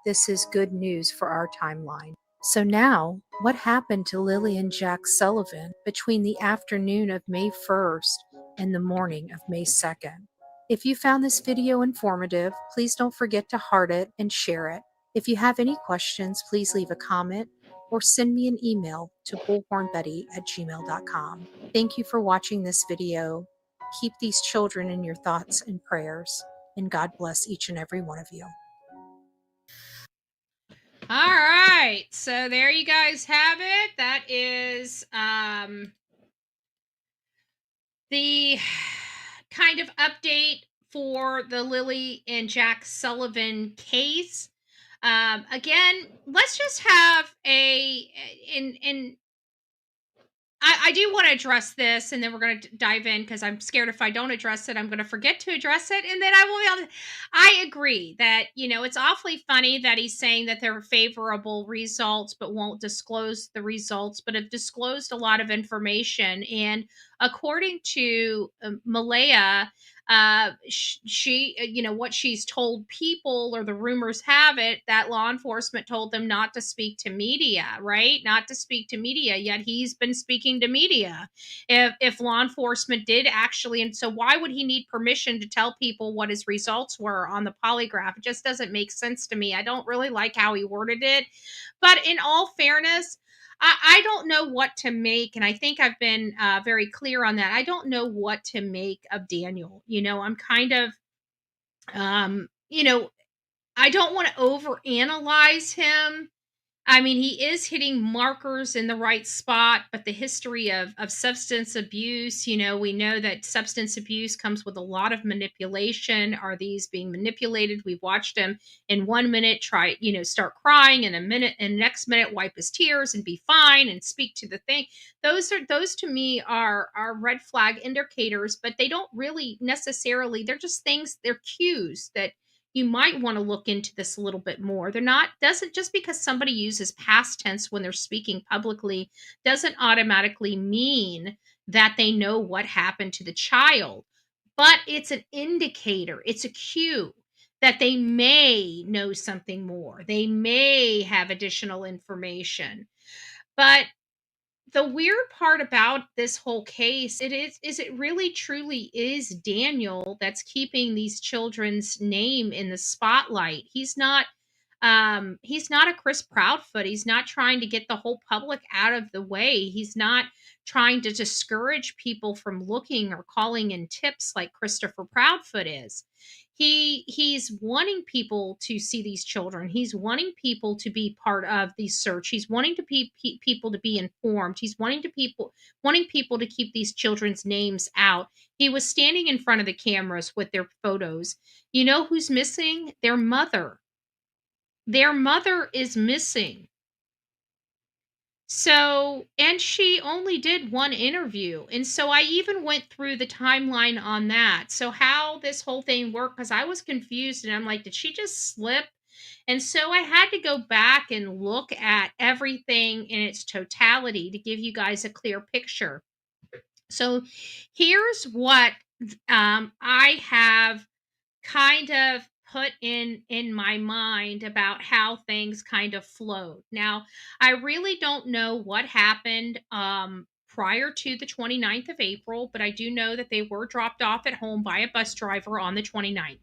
This is good news for our timeline. So now, what happened to Lilly and Jack Sullivan between the afternoon of May 1st and the morning of May 2nd? If you found this video informative, please don't forget to heart it and share it. If you have any questions, please leave a comment or send me an email to bullhornbetty@gmail.com. Thank you for watching this video. Keep these children in your thoughts and prayers, and God bless each and every one of you. All right, so there you guys have it. That is the kind of update for the Lilly and Jack Sullivan case. Again, let's just have I do want to address this, and then we're going to dive in, because I'm scared if I don't address it, I'm going to forget to address it, and then I will be able to. I agree that, it's awfully funny that he's saying that there are favorable results, but won't disclose the results, but have disclosed a lot of information. And according to Malehya, she, what she's told people, or the rumors have it, that law enforcement told them not to speak to media, right? Not to speak to media, yet he's been speaking to media. If law enforcement did actually, and so why would he need permission to tell people what his results were on the polygraph? It just doesn't make sense to me. I don't really like how he worded it, but in all fairness, I don't know what to make, and I think I've been very clear on that. I don't know what to make of Daniel. I'm kind of, I don't want to overanalyze him. I mean, he is hitting markers in the right spot, but the history of substance abuse, we know that substance abuse comes with a lot of manipulation. Are these being manipulated? We've watched him in 1 minute try, start crying, and next minute wipe his tears and be fine and speak to the thing. Those to me are red flag indicators, but they don't really necessarily, they're just things, they're cues that you might want to look into this a little bit more. Doesn't just because somebody uses past tense when they're speaking publicly doesn't automatically mean that they know what happened to the child. But it's an indicator, it's a cue that they may know something more. They may have additional information. But the weird part about this whole case, it really truly is Daniel that's keeping these children's name in the spotlight. He's not a Chris Proudfoot. He's not trying to get the whole public out of the way. He's not trying to discourage people from looking or calling in tips like Christopher Proudfoot is. He's wanting people to see these children. He's wanting people to be part of the search. He's wanting to people to be informed. He's wanting people to keep these children's names out. He was standing in front of the cameras with their photos. You know who's missing? Their mother. Their mother is missing. So, and she only did one interview. And so I even went through the timeline on that. So how this whole thing worked, because I was confused, and I'm like, did she just slip? And so I had to go back and look at everything in its totality to give you guys a clear picture. So here's what I have kind of put in my mind about how things kind of flowed. Now, I really don't know what happened prior to the 29th of April, but I do know that they were dropped off at home by a bus driver on the 29th.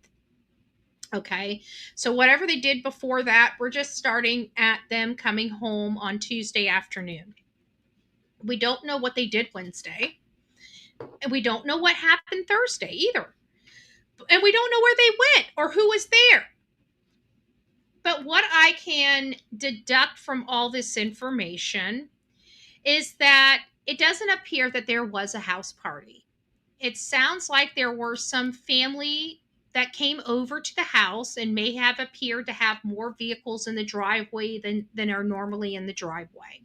Okay, so whatever they did before that, we're just starting at them coming home on Tuesday afternoon. We don't know what they did Wednesday, and we don't know what happened Thursday either. And we don't know where they went or who was there. But what I can deduct from all this information is that it doesn't appear that there was a house party. It sounds like there were some family that came over to the house and may have appeared to have more vehicles in the driveway than are normally in the driveway.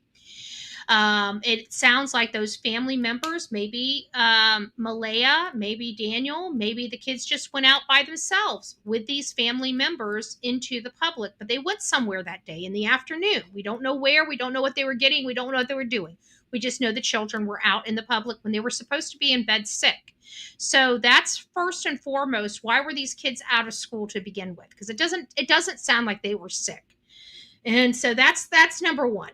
It sounds like those family members, maybe Malehya, maybe Daniel, maybe the kids just went out by themselves with these family members into the public, but they went somewhere that day in the afternoon. We don't know where, we don't know what they were getting, we don't know what they were doing. We just know the children were out in the public when they were supposed to be in bed sick. So that's first and foremost, why were these kids out of school to begin with? Because it doesn't sound like they were sick. And so that's number one.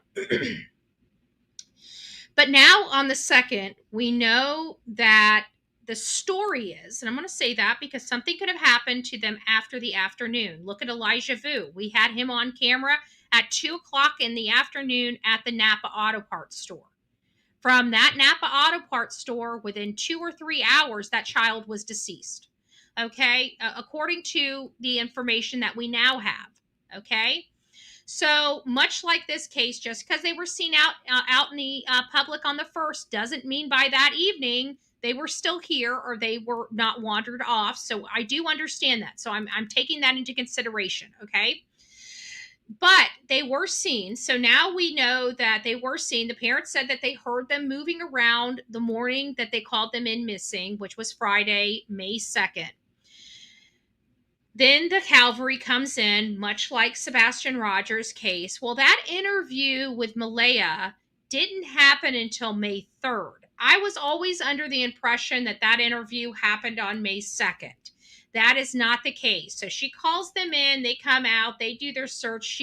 But now on the second, we know that the story is, and I'm going to say that because something could have happened to them after the afternoon. Look at Elijah Vu. We had him on camera at 2:00 in the afternoon at the Napa Auto Parts store. From that Napa Auto Parts store, within 2 or 3 hours, that child was deceased. Okay, according to the information that we now have. Okay. So much like this case, just because they were seen out in the public on the first doesn't mean by that evening they were still here or they were not wandered off. So I do understand that. So I'm taking that into consideration. Okay. But they were seen. So now we know that they were seen. The parents said that they heard them moving around the morning that they called them in missing, which was Friday, May 2nd. Then the cavalry comes in, much like Sebastian Rogers' case. Well, that interview with Malehya didn't happen until May 3rd. I was always under the impression that that interview happened on May 2nd. That is not the case. So she calls them in, they come out, they do their search.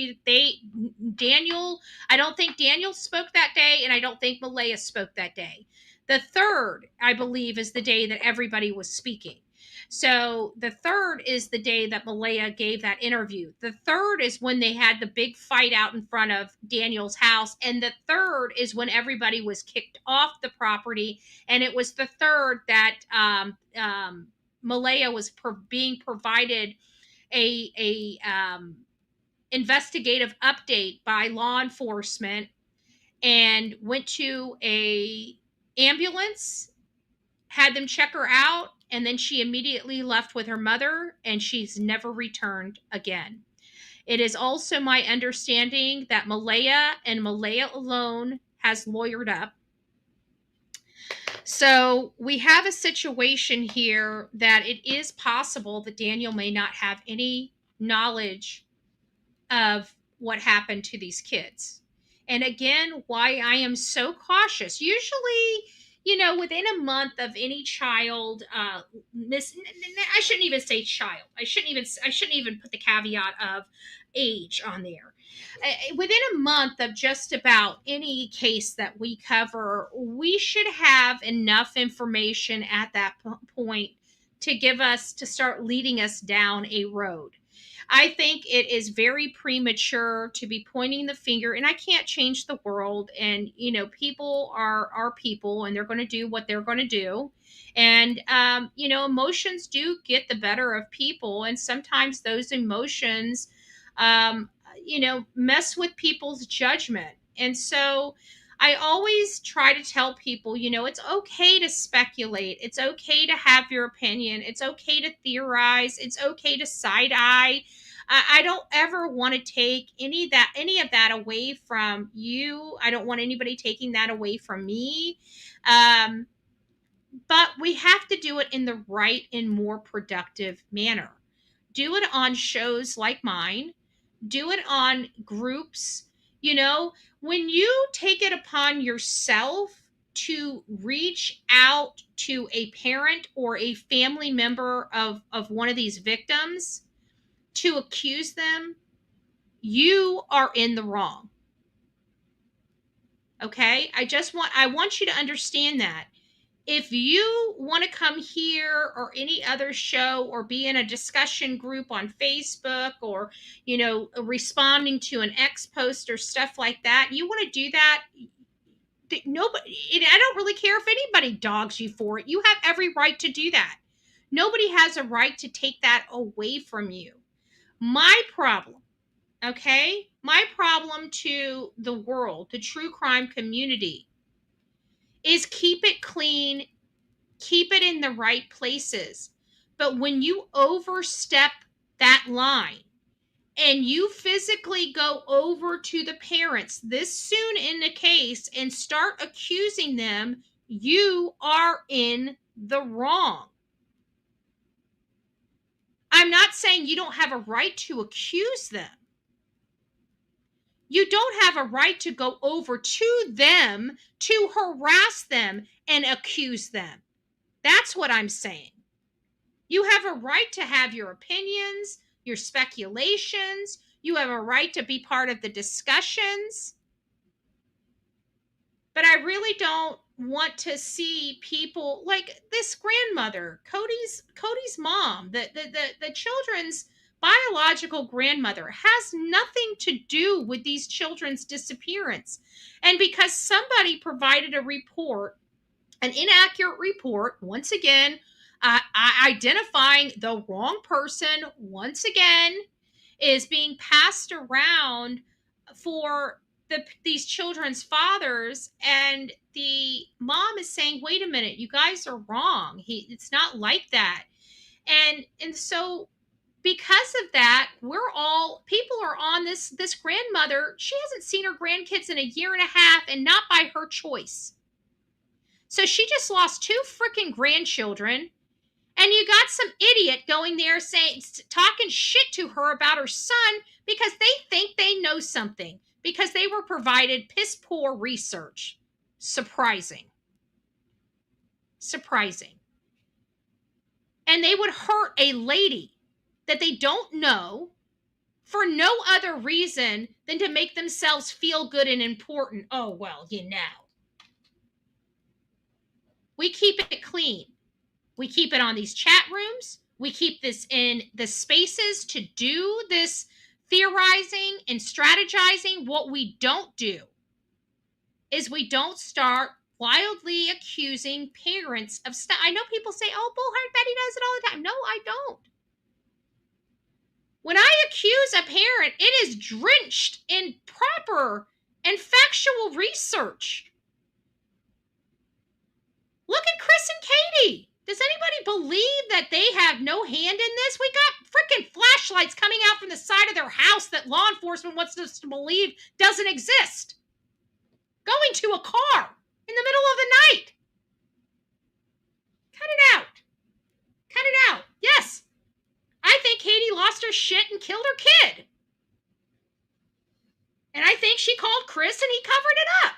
Daniel, I don't think Daniel spoke that day, and I don't think Malehya spoke that day. The 3rd, I believe, is the day that everybody was speaking. So the 3rd is the day that Malehya gave that interview. The 3rd is when they had the big fight out in front of Daniel's house. And the 3rd is when everybody was kicked off the property. And it was the 3rd that Malehya was being provided a investigative update by law enforcement and went to a ambulance, had them check her out, and then she immediately left with her mother, and she's never returned again. It is also my understanding that Malehya and Malehya alone has lawyered up. So we have a situation here that it is possible that Daniel may not have any knowledge of what happened to these kids. And again, why I am so cautious. Usually, within a month of any child, I shouldn't even say child. I shouldn't even put the caveat of age on there. Within a month of just about any case that we cover, we should have enough information at that point to start leading us down a road. I think it is very premature to be pointing the finger, and I can't change the world. And, people are people, and they're going to do what they're going to do. And, emotions do get the better of people. And sometimes those emotions, mess with people's judgment. And so I always try to tell people, it's okay to speculate. It's okay to have your opinion. It's okay to theorize. It's okay to side eye. I don't ever want to take any of that away from you. I don't want anybody taking that away from me. But we have to do it in the right and more productive manner. Do it on shows like mine. Do it on groups. When you take it upon yourself to reach out to a parent or a family member of one of these victims to accuse them, you are in the wrong. Okay? I want you to understand that. If you want to come here or any other show or be in a discussion group on Facebook or, responding to an ex post or stuff like that, you want to do that. Nobody, I don't really care if anybody dogs you for it. You have every right to do that. Nobody has a right to take that away from you. My problem to the world, the true crime community, is keep it clean, keep it in the right places. But when you overstep that line and you physically go over to the parents this soon in the case and start accusing them, you are in the wrong. I'm not saying you don't have a right to accuse them. You don't have a right to go over to them to harass them and accuse them. That's what I'm saying. You have a right to have your opinions, your speculations. You have a right to be part of the discussions. But I really don't want to see people like this grandmother, Cody's mom, the children's biological grandmother, has nothing to do with these children's disappearance. And because somebody provided a report, an inaccurate report, once again, identifying the wrong person, once again, is being passed around for these children's fathers, and the mom is saying, wait a minute, you guys are wrong. It's not like that. And so because of that, people are on this grandmother. She hasn't seen her grandkids in a year and a half, and not by her choice. So she just lost 2 freaking grandchildren. And you got some idiot going there talking shit to her about her son because they think they know something, because they were provided piss poor research. Surprising. And they would hurt a lady that they don't know for no other reason than to make themselves feel good and important. Oh, well, you know. We keep it clean. We keep it on these chat rooms. We keep this in the spaces to do this theorizing and strategizing. What we don't do is we don't start wildly accusing parents of stuff. I know people say, oh, Bullheart Betty does it all the time. No, I don't. When I accuse a parent, it is drenched in proper and factual research. Look at Chris and Katie. Does anybody believe that they have no hand in this? We got freaking flashlights coming out from the side of their house that law enforcement wants us to believe doesn't exist. Going to a car in the middle of the night. Cut it out. Cut it out. Yes. I think Katie lost her shit and killed her kid. And I think she called Chris and he covered it up.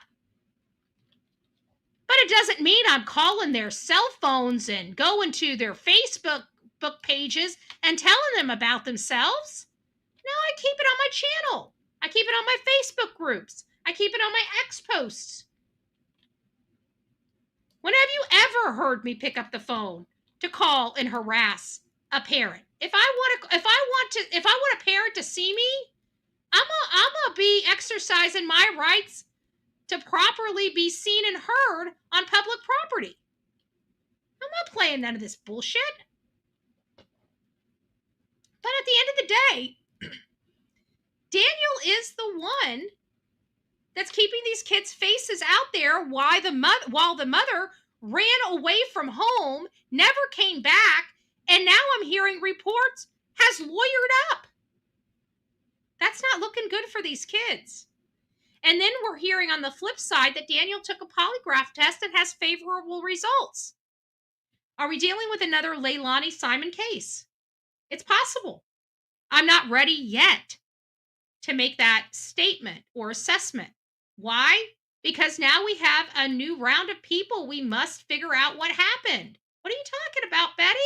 But it doesn't mean I'm calling their cell phones and going to their Facebook pages and telling them about themselves. No, I keep it on my channel. I keep it on my Facebook groups. I keep it on my X posts. When have you ever heard me pick up the phone to call and harass a parent? If I want a parent to see me, I'm gonna be exercising my rights to properly be seen and heard on public property. I'm not playing none of this bullshit. But at the end of the day, Daniel is the one that's keeping these kids' faces out there while the mother ran away from home, never came back, and now I'm hearing reports has lawyered up. That's not looking good for these kids. And then we're hearing on the flip side that Daniel took a polygraph test and has favorable results. Are we dealing with another Leilani Simon case? It's possible. I'm not ready yet to make that statement or assessment. Why? Because now we have a new round of people. We must figure out what happened. What are you talking about, Betty?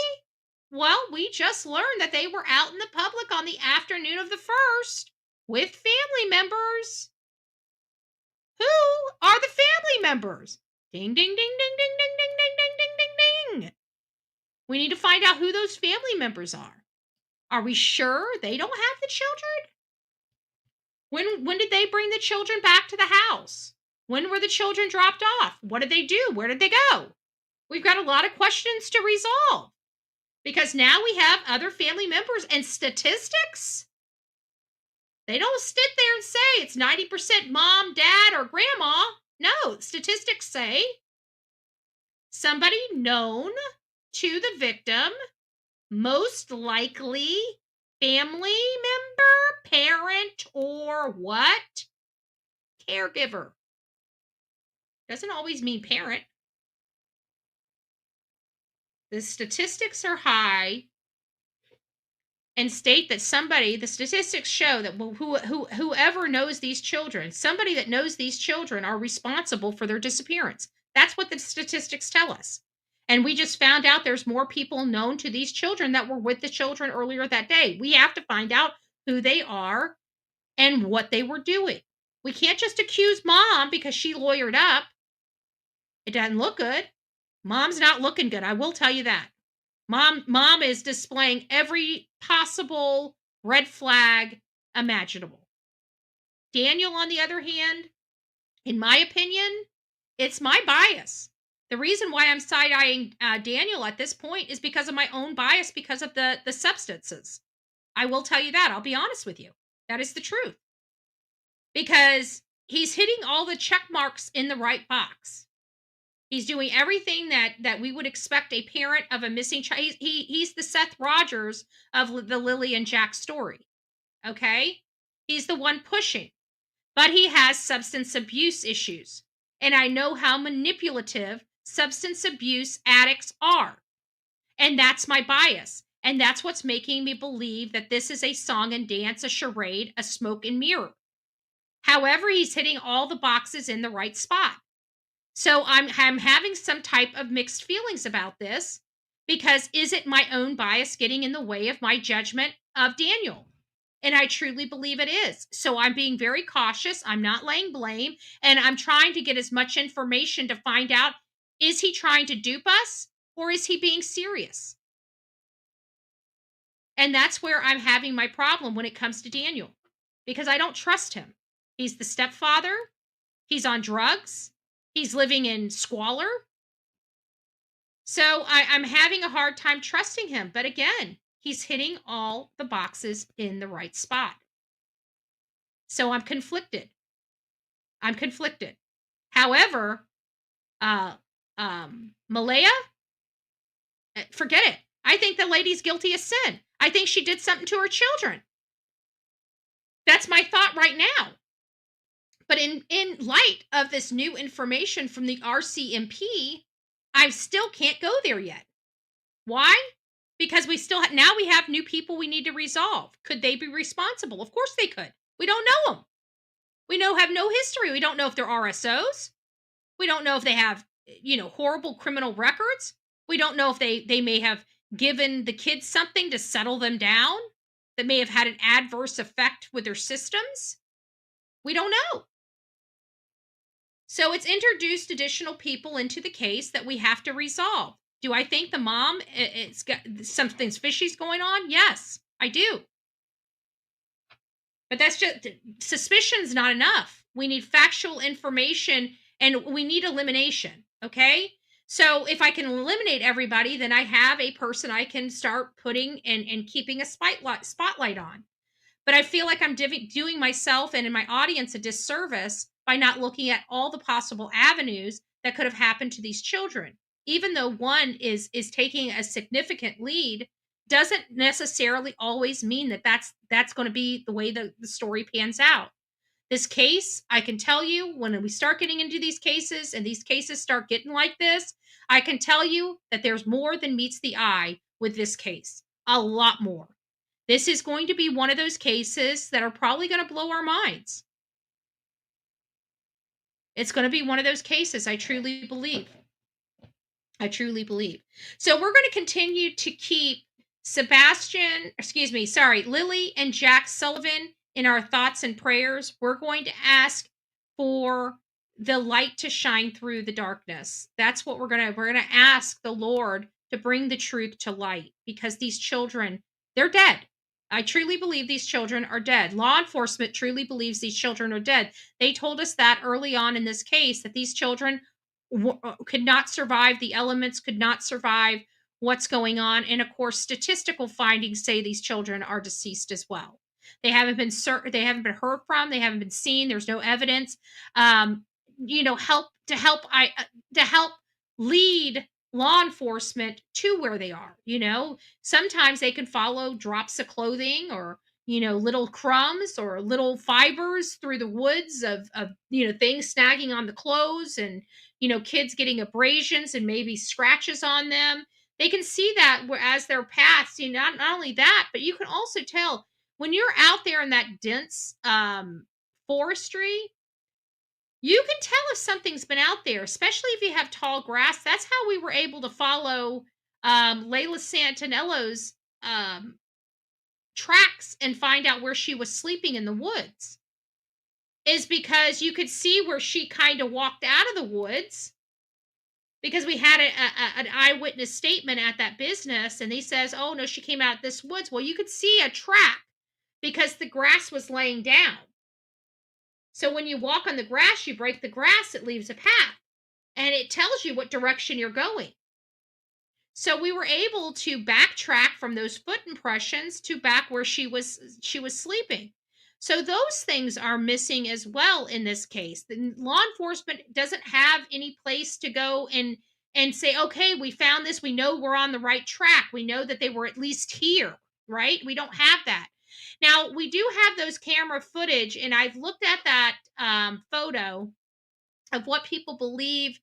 Well, we just learned that they were out in the public on the afternoon of the 1st with family members. Who are the family members? Ding, ding, ding, ding, ding, ding, ding, ding, ding, ding, ding, ding. We need to find out who those family members are. Are we sure they don't have the children? When did they bring the children back to the house? When were the children dropped off? What did they do? Where did they go? We've got a lot of questions to resolve because now we have other family members and statistics. They don't sit there and say it's 90% mom, dad, or grandma. No, statistics say somebody known to the victim, most likely family member, parent or what? Caregiver. Doesn't always mean parent. The statistics are high and state that the statistics show that whoever knows these children, somebody that knows these children are responsible for their disappearance. That's what the statistics tell us. And we just found out there's more people known to these children that were with the children earlier that day. We have to find out who they are and what they were doing. We can't just accuse mom because she lawyered up. It doesn't look good. Mom's not looking good. I will tell you that. Mom is displaying every possible red flag imaginable. Daniel, on the other hand, in my opinion, it's my bias. The reason why I'm side-eyeing Daniel at this point is because of my own bias, because of the substances. I will tell you that. I'll be honest with you. That is the truth. Because he's hitting all the check marks in the right box. He's doing everything that we would expect a parent of a missing child. He's the Seth Rogers of the Lilly and Jack story. Okay? He's the one pushing. But he has substance abuse issues. And I know how manipulative substance abuse addicts are. And that's my bias. And that's what's making me believe that this is a song and dance, a charade, a smoke and mirror. However, he's hitting all the boxes in the right spot. So I'm having some type of mixed feelings about this, because is it my own bias getting in the way of my judgment of Daniel? And I truly believe it is. So I'm being very cautious. I'm not laying blame, and I'm trying to get as much information to find out, is he trying to dupe us or is he being serious? And that's where I'm having my problem when it comes to Daniel, because I don't trust him. He's the stepfather. He's on drugs. He's living in squalor. So I'm having a hard time trusting him. But again, he's hitting all the boxes in the right spot. So I'm conflicted. However, Malehya, forget it. I think the lady's guilty of sin. I think she did something to her children. That's my thought right now. But in light of this new information from the RCMP, I still can't go there yet. Why? Because we still now we have new people we need to resolve. Could they be responsible? Of course they could. We don't know them. We have no history. We don't know if they're RSOs. We don't know if they have, horrible criminal records. We don't know if they may have given the kids something to settle them down that may have had an adverse effect with their systems. We don't know. So it's introduced additional people into the case that we have to resolve. Do I think the mom, it's got something's fishy's going on? Yes, I do. But that's just, suspicion's not enough. We need factual information and we need elimination, okay? So if I can eliminate everybody, then I have a person I can start putting and keeping a spotlight on. But I feel like I'm doing myself and in my audience a disservice by not looking at all the possible avenues that could have happened to these children. Even though one is taking a significant lead, doesn't necessarily always mean that that's going to be the way the story pans out. This case, I can tell you, when we start getting into these cases and these cases start getting like this, I can tell you that there's more than meets the eye with this case. A lot more. This is going to be one of those cases that are probably going to blow our minds. It's going to be one of those cases, I truly believe. So we're going to continue to keep Lilly and Jack Sullivan in our thoughts and prayers. We're going to ask for the light to shine through the darkness. That's what we're going to ask the Lord to bring the truth to light, because these children, they're dead. I truly believe these children are dead. Law enforcement truly believes these children are dead. They told us that early on in this case, that these children could not survive the elements, could not survive what's going on. And of course, statistical findings say these children are deceased as well. They haven't been heard from. They haven't been seen. There's no evidence. Help lead law enforcement to where they are. Sometimes they can follow drops of clothing or little crumbs or little fibers through the woods of things snagging on the clothes, and kids getting abrasions and maybe scratches on them. They can see that as they're passed. Not only that, but you can also tell when you're out there in that dense forestry. You can tell if something's been out there, especially if you have tall grass. That's how we were able to follow Layla Santinello's tracks and find out where she was sleeping in the woods, is because you could see where she kind of walked out of the woods, because we had an eyewitness statement at that business, and he says, oh no, she came out this woods. Well, you could see a track because the grass was laying down. So when you walk on the grass, you break the grass, it leaves a path, and it tells you what direction you're going. So we were able to backtrack from those foot impressions to back where she was sleeping. So those things are missing as well in this case. The law enforcement doesn't have any place to go and say, okay, we found this. We know we're on the right track. We know that they were at least here, right? We don't have that. Now, we do have those camera footage, and I've looked at that photo of what people believe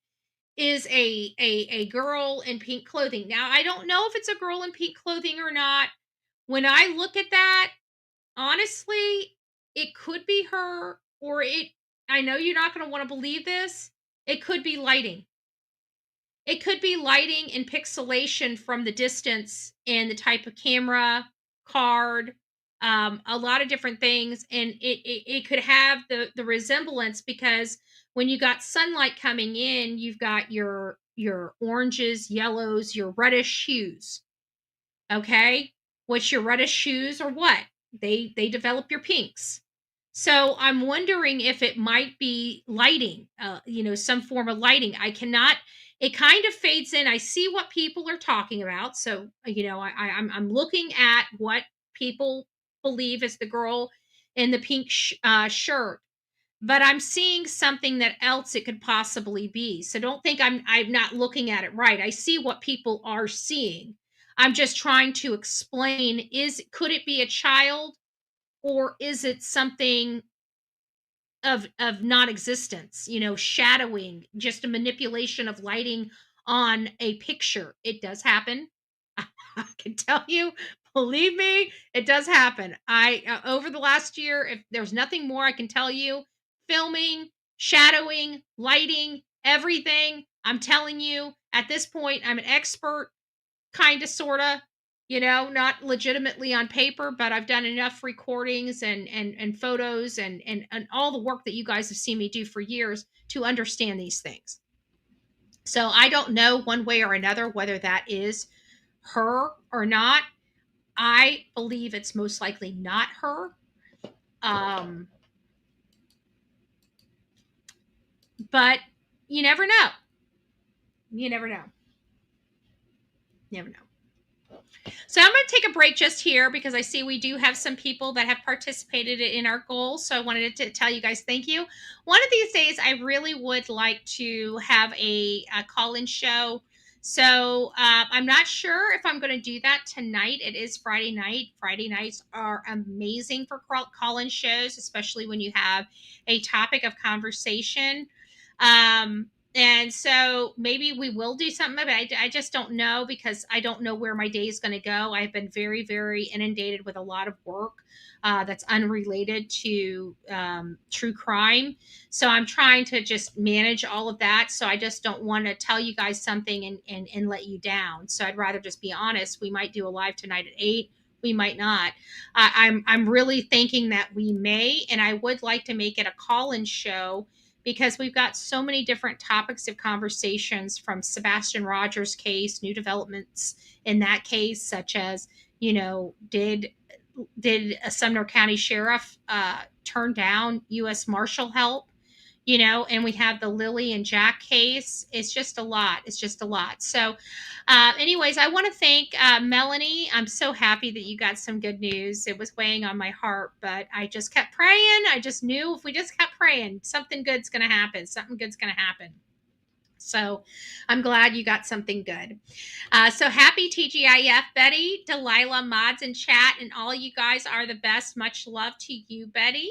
is a girl in pink clothing. Now, I don't know if it's a girl in pink clothing or not. When I look at that, honestly, it could be her, or I know you're not going to want to believe this. It could be lighting. It could be lighting and pixelation from the distance and the type of camera, card, a lot of different things. And it could have the resemblance, because when you got sunlight coming in, you've got your oranges, yellows, your reddish hues. Okay? What's your reddish hues or what? They develop your pinks. So I'm wondering if it might be lighting, some form of lighting. It kind of fades in. I see what people are talking about. So, I'm looking at what people believe is the girl in the pink shirt, but I'm seeing something that else it could possibly be. So don't think I'm not looking at it right. I see what people are seeing. I'm just trying to explain, could it be a child, or is it something of non-existence, shadowing, just a manipulation of lighting on a picture? It does happen. I can tell you, believe me, it does happen. Over the last year, if there's nothing more I can tell you, filming, shadowing, lighting, everything, I'm telling you, at this point, I'm an expert, kind of, sort of, not legitimately on paper, but I've done enough recordings and photos and all the work that you guys have seen me do for years to understand these things. So I don't know one way or another whether that is her or not. I believe it's most likely not her. But you never know. You never know. Never know. So I'm going to take a break just here, because I see we do have some people that have participated in our goals. So I wanted to tell you guys thank you. One of these days, I really would like to have a call-in show. So I'm not sure if I'm going to do that tonight. It is Friday night. Friday nights are amazing for call-in shows, especially when you have a topic of conversation. And so maybe we will do something, but I just don't know, because I don't know where my day is going to go. I've been very, very inundated with a lot of work that's unrelated to true crime. So I'm trying to just manage all of that. So I just don't want to tell you guys something and let you down. So I'd rather just be honest. We might do a live tonight at 8. We might not. I'm really thinking that we may, and I would like to make it a call-in show, because we've got so many different topics of conversations, from Sebastian Rogers' case, new developments in that case, such as, did a Sumner County sheriff turn down U.S. Marshal help? And we have the Lilly and Jack case. It's just a lot. So anyways, I want to thank Melanie. I'm so happy that you got some good news. It was weighing on my heart, but I just kept praying. I just knew if we just kept praying, something good's going to happen. So I'm glad you got something good. So happy TGIF, Betty, Delilah, mods in chat, and all you guys are the best. Much love to you, Betty.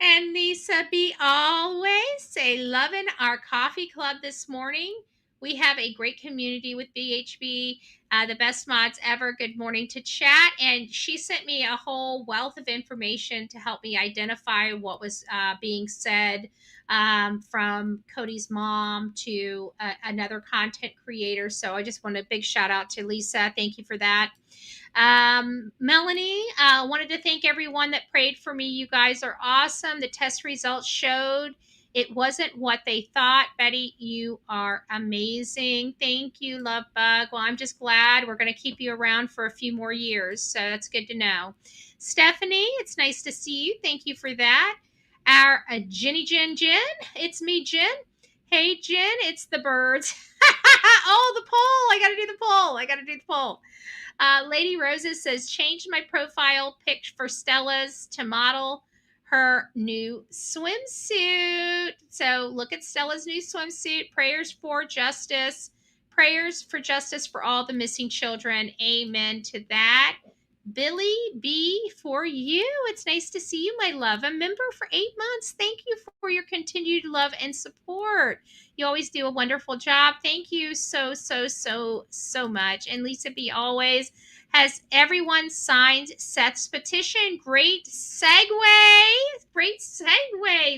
And Lisa B. always say loving our coffee club this morning. We have a great community with BHB, the best mods ever. Good morning to chat. And she sent me a whole wealth of information to help me identify what was being said, from Cody's mom to another content creator. So I just want a big shout out to Lisa. Thank you for that. Melanie, wanted to thank everyone that prayed for me. You guys are awesome. The test results showed it wasn't what they thought. Betty, you are amazing. Thank you, Love Bug. Well, I'm just glad we're going to keep you around for a few more years. So that's good to know. Stephanie, it's nice to see you. Thank you for that. Our Ginny Jen, it's me, Jen. Hey, Jen, it's the birds. Oh, the poll. I got to do the poll. Lady Roses says, changed my profile pic for Stella's to model her new swimsuit. So look at Stella's new swimsuit. Prayers for justice. Prayers for justice for all the missing children. Amen to that. Billy B, for you. It's nice to see you, my love. A member for 8 months. Thank you for your continued love and support. You always do a wonderful job. Thank you so much. And Lisa B always has everyone signed Seth's petition. Great segue.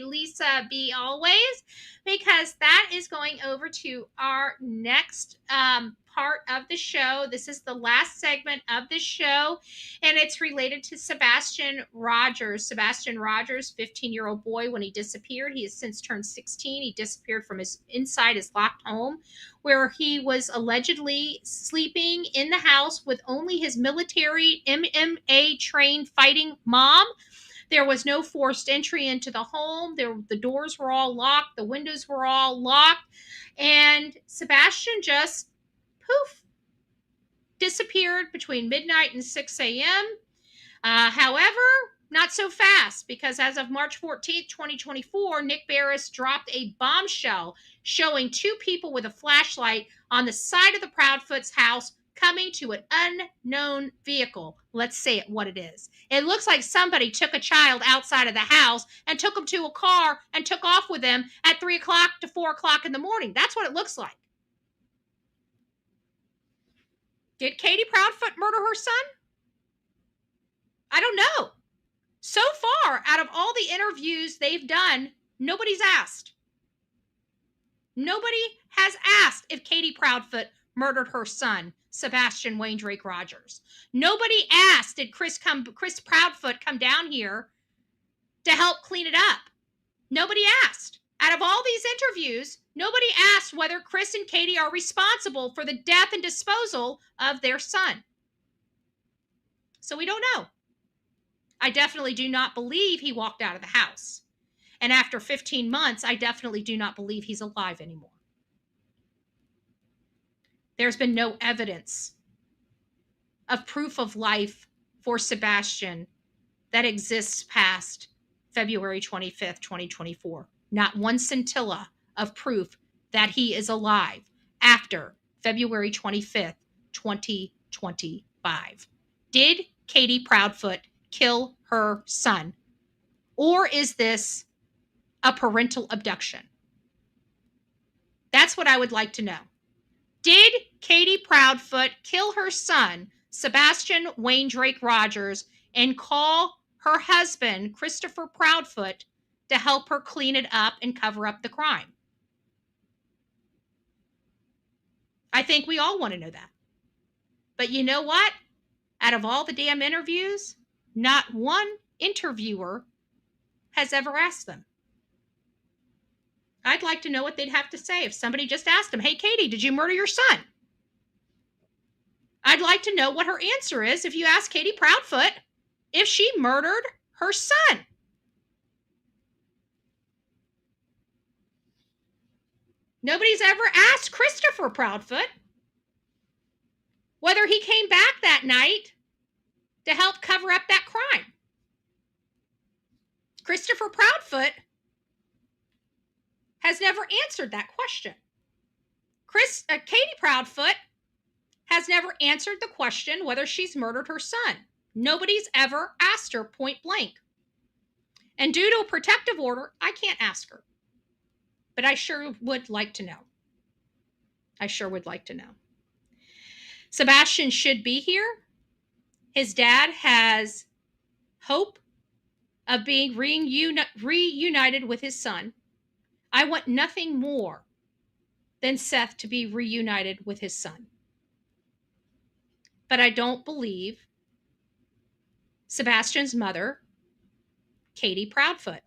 Lisa B always, because that is going over to our next part of the show. This is the last segment of the show, and it's related to Sebastian Rogers. Sebastian Rogers, 15-year-old boy, when he disappeared, he has since turned 16. He disappeared from inside his locked home, where he was allegedly sleeping in the house with only his military MMA-trained fighting mom. There was no forced entry into the home. The doors were all locked. The windows were all locked. And Sebastian just poof, disappeared between midnight and 6 a.m. However, not so fast, because as of March 14th, 2024, Nick Barris dropped a bombshell showing 2 people with a flashlight on the side of the Proudfoot's house coming to an unknown vehicle. Let's say it what it is. It looks like somebody took a child outside of the house and took them to a car and took off with them at 3 o'clock to 4 o'clock in the morning. That's what it looks like. Did Katie Proudfoot murder her son? I don't know. So far, out of all the interviews they've done, nobody's asked. Nobody has asked if Katie Proudfoot murdered her son, Sebastian Wayne Drake Rogers. Nobody asked, did Chris Proudfoot come down here to help clean it up? Nobody asked. Out of all these interviews, nobody asked whether Chris and Katie are responsible for the death and disposal of their son. So we don't know. I definitely do not believe he walked out of the house. And after 15 months, I definitely do not believe he's alive anymore. There's been no evidence of proof of life for Sebastian that exists past February 25th, 2024. Not one scintilla of proof that he is alive after February 25th, 2025. Did Katie Proudfoot kill her son? Or is this a parental abduction? That's what I would like to know. Did Katie Proudfoot kill her son, Sebastian Wayne Drake Rogers, and call her husband, Christopher Proudfoot, to help her clean it up and cover up the crime? I think we all want to know that. But you know what? Out of all the damn interviews, not one interviewer has ever asked them. I'd like to know what they'd have to say if somebody just asked them, hey, Katie, did you murder your son? I'd like to know what her answer is if you ask Katie Proudfoot if she murdered her son. Nobody's ever asked Christopher Proudfoot whether he came back that night to help cover up that crime. Christopher Proudfoot has never answered that question. Katie Proudfoot has never answered the question whether she's murdered her son. Nobody's ever asked her point blank. And due to a protective order, I can't ask her. But I sure would like to know. I sure would like to know. Sebastian should be here. His dad has hope of being reunited with his son. I want nothing more than Seth to be reunited with his son. But I don't believe Sebastian's mother, Katie Proudfoot.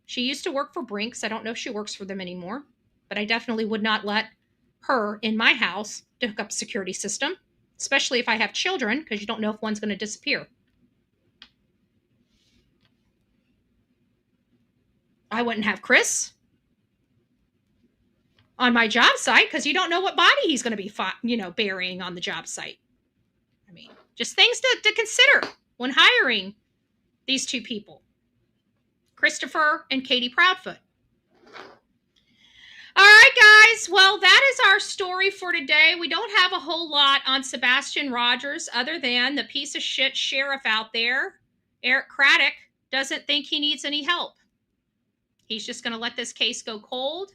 She used to work for Brinks. I don't know if she works for them anymore, but I definitely would not let her in my house to hook up a security system, especially if I have children, because you don't know if one's going to disappear. I wouldn't have Chris on my job site because you don't know what body he's going to be, burying on the job site. I mean, just things to consider when hiring these two people, Christopher and Katie Proudfoot. All right, guys. Well, that is our story for today. We don't have a whole lot on Sebastian Rogers other than the piece of shit sheriff out there, Eric Craddock, doesn't think he needs any help. He's just going to let this case go cold.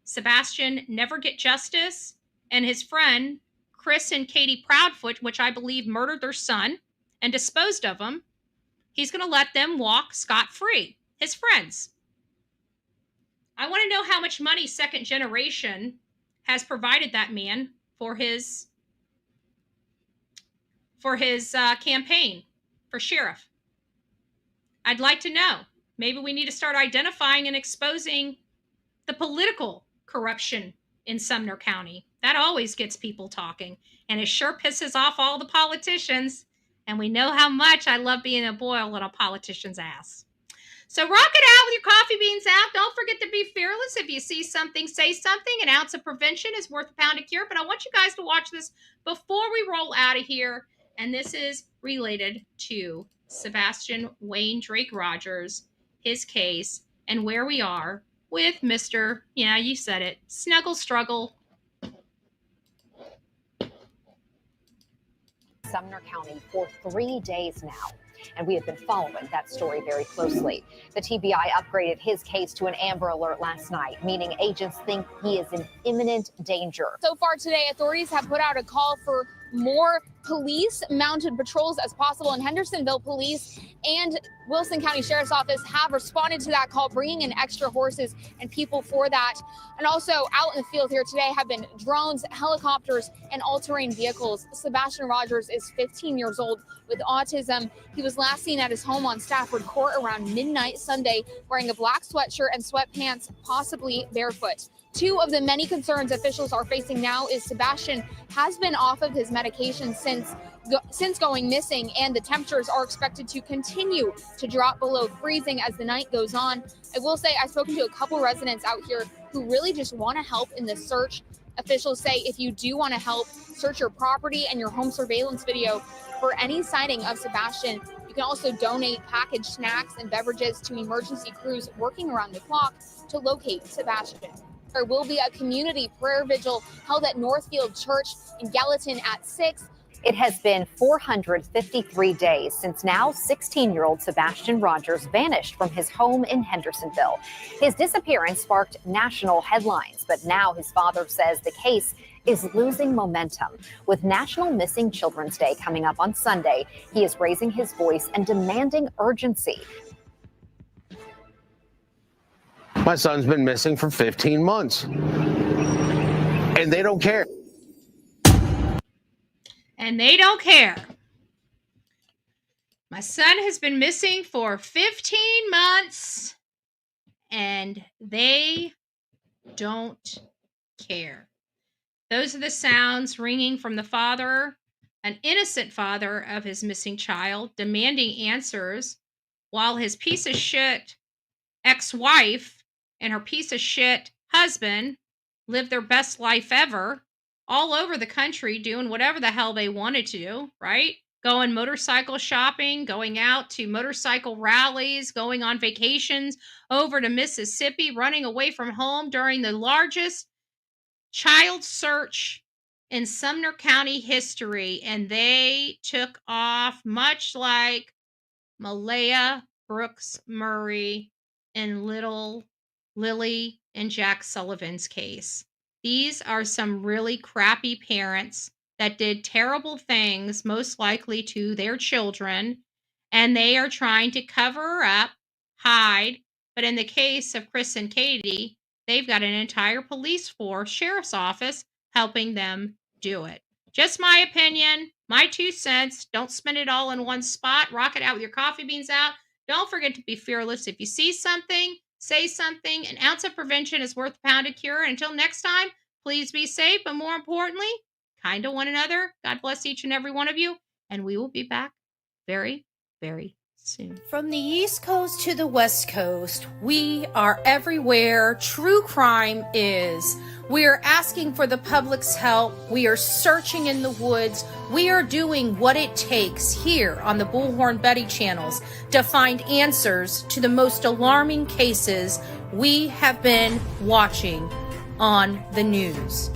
Sebastian never get justice. And his friend, Chris and Katie Proudfoot, which I believe murdered their son and disposed of him, he's going to let them walk scot-free. His friends. I want to know how much money Second Generation has provided that man for his campaign for sheriff. I'd like to know. Maybe we need to start identifying and exposing the political corruption in Sumner County. That always gets people talking, and it sure pisses off all the politicians. And we know how much I love being a boil on a politician's ass. So rock it out with your coffee beans out. Don't forget to be fearless. If you see something, say something. An ounce of prevention is worth a pound of cure. But I want you guys to watch this before we roll out of here. And this is related to Sebastian Wayne Drake Rogers, his case, and where we are with Mr., yeah, you said it, Snuggle Struggle. Sumner County for 3 days now, and we have been following that story very closely. The TBI upgraded his case to an Amber Alert last night, meaning agents think he is in imminent danger. So far today, authorities have put out a call for more police mounted patrols as possible, and Hendersonville police and Wilson County Sheriff's Office have responded to that call, bringing in extra horses and people for that. And also out in the field here today have been drones, helicopters, and all-terrain vehicles. Sebastian Rogers is 15 years old with autism. He was last seen at his home on Stafford Court around midnight Sunday, wearing a black sweatshirt and sweatpants, possibly barefoot. Two of the many concerns officials are facing now is Sebastian has been off of his medication since going missing, and the temperatures are expected to continue to drop below freezing as the night goes on. I will say I've spoken to a couple residents out here who really just want to help in this search. Officials say if you do want to help search your property and your home surveillance video for any sighting of Sebastian, you can also donate packaged snacks and beverages to emergency crews working around the clock to locate Sebastian. There will be a community prayer vigil held at Northfield Church in Gallatin at 6. It has been 453 days since now 16-year-old Sebastian Rogers vanished from his home in Hendersonville. His disappearance sparked national headlines, but now his father says the case is losing momentum. With National Missing Children's Day coming up on Sunday, he is raising his voice and demanding urgency. My son's been missing for 15 months, and they don't care. And they don't care. My son has been missing for 15 months, and they don't care. Those are the sounds ringing from the father, an innocent father of his missing child, demanding answers, while his piece of shit ex-wife and her piece of shit husband lived their best life ever all over the country doing whatever the hell they wanted to, right? going motorcycle shopping, going out to motorcycle rallies, going on vacations over to Mississippi, running away from home during the largest child search in Sumner County history. And they took off much like Malehya Brooks-Murray and Lilly and Jack Sullivan's case. These are some really crappy parents that did terrible things, most likely to their children, and they are trying to cover up, hide. But in the case of Chris and Katie, they've got an entire police force, sheriff's office, helping them do it. Just my opinion, my 2 cents. Don't spend it all in one spot. Rock it out with your coffee beans out. Don't forget to be fearless. If you see something, say something. An ounce of prevention is worth a pound of cure. Until next time, please be safe, but more importantly, kind to one another. God bless each and every one of you, and we will be back very, very soon. From the East Coast to the West Coast, we are everywhere true crime is. We are asking for the public's help. We are searching in the woods. We are doing what it takes here on the Bullhorn Betty channels to find answers to the most alarming cases we have been watching on the news.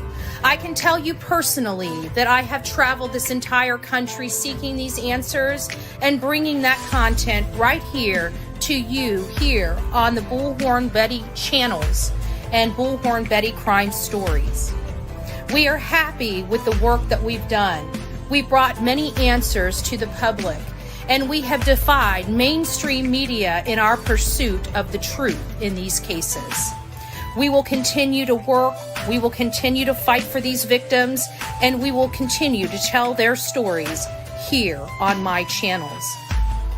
I can tell you personally that I have traveled this entire country seeking these answers and bringing that content right here to you here on the Bullhorn Betty channels and Bullhorn Betty Crime Stories. We are happy with the work that we've done. We brought many answers to the public, and we have defied mainstream media in our pursuit of the truth in these cases. We will continue to work, we will continue to fight for these victims, and we will continue to tell their stories here on my channels.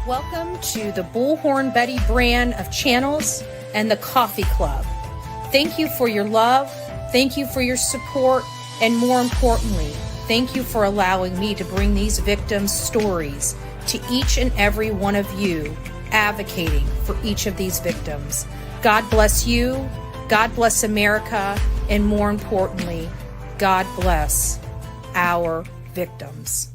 Welcome to the Bullhorn Betty brand of channels and the Coffee Club. Thank you for your love, thank you for your support, and more importantly, thank you for allowing me to bring these victims' stories to each and every one of you, advocating for each of these victims. God bless you, God bless America, and more importantly, God bless our victims.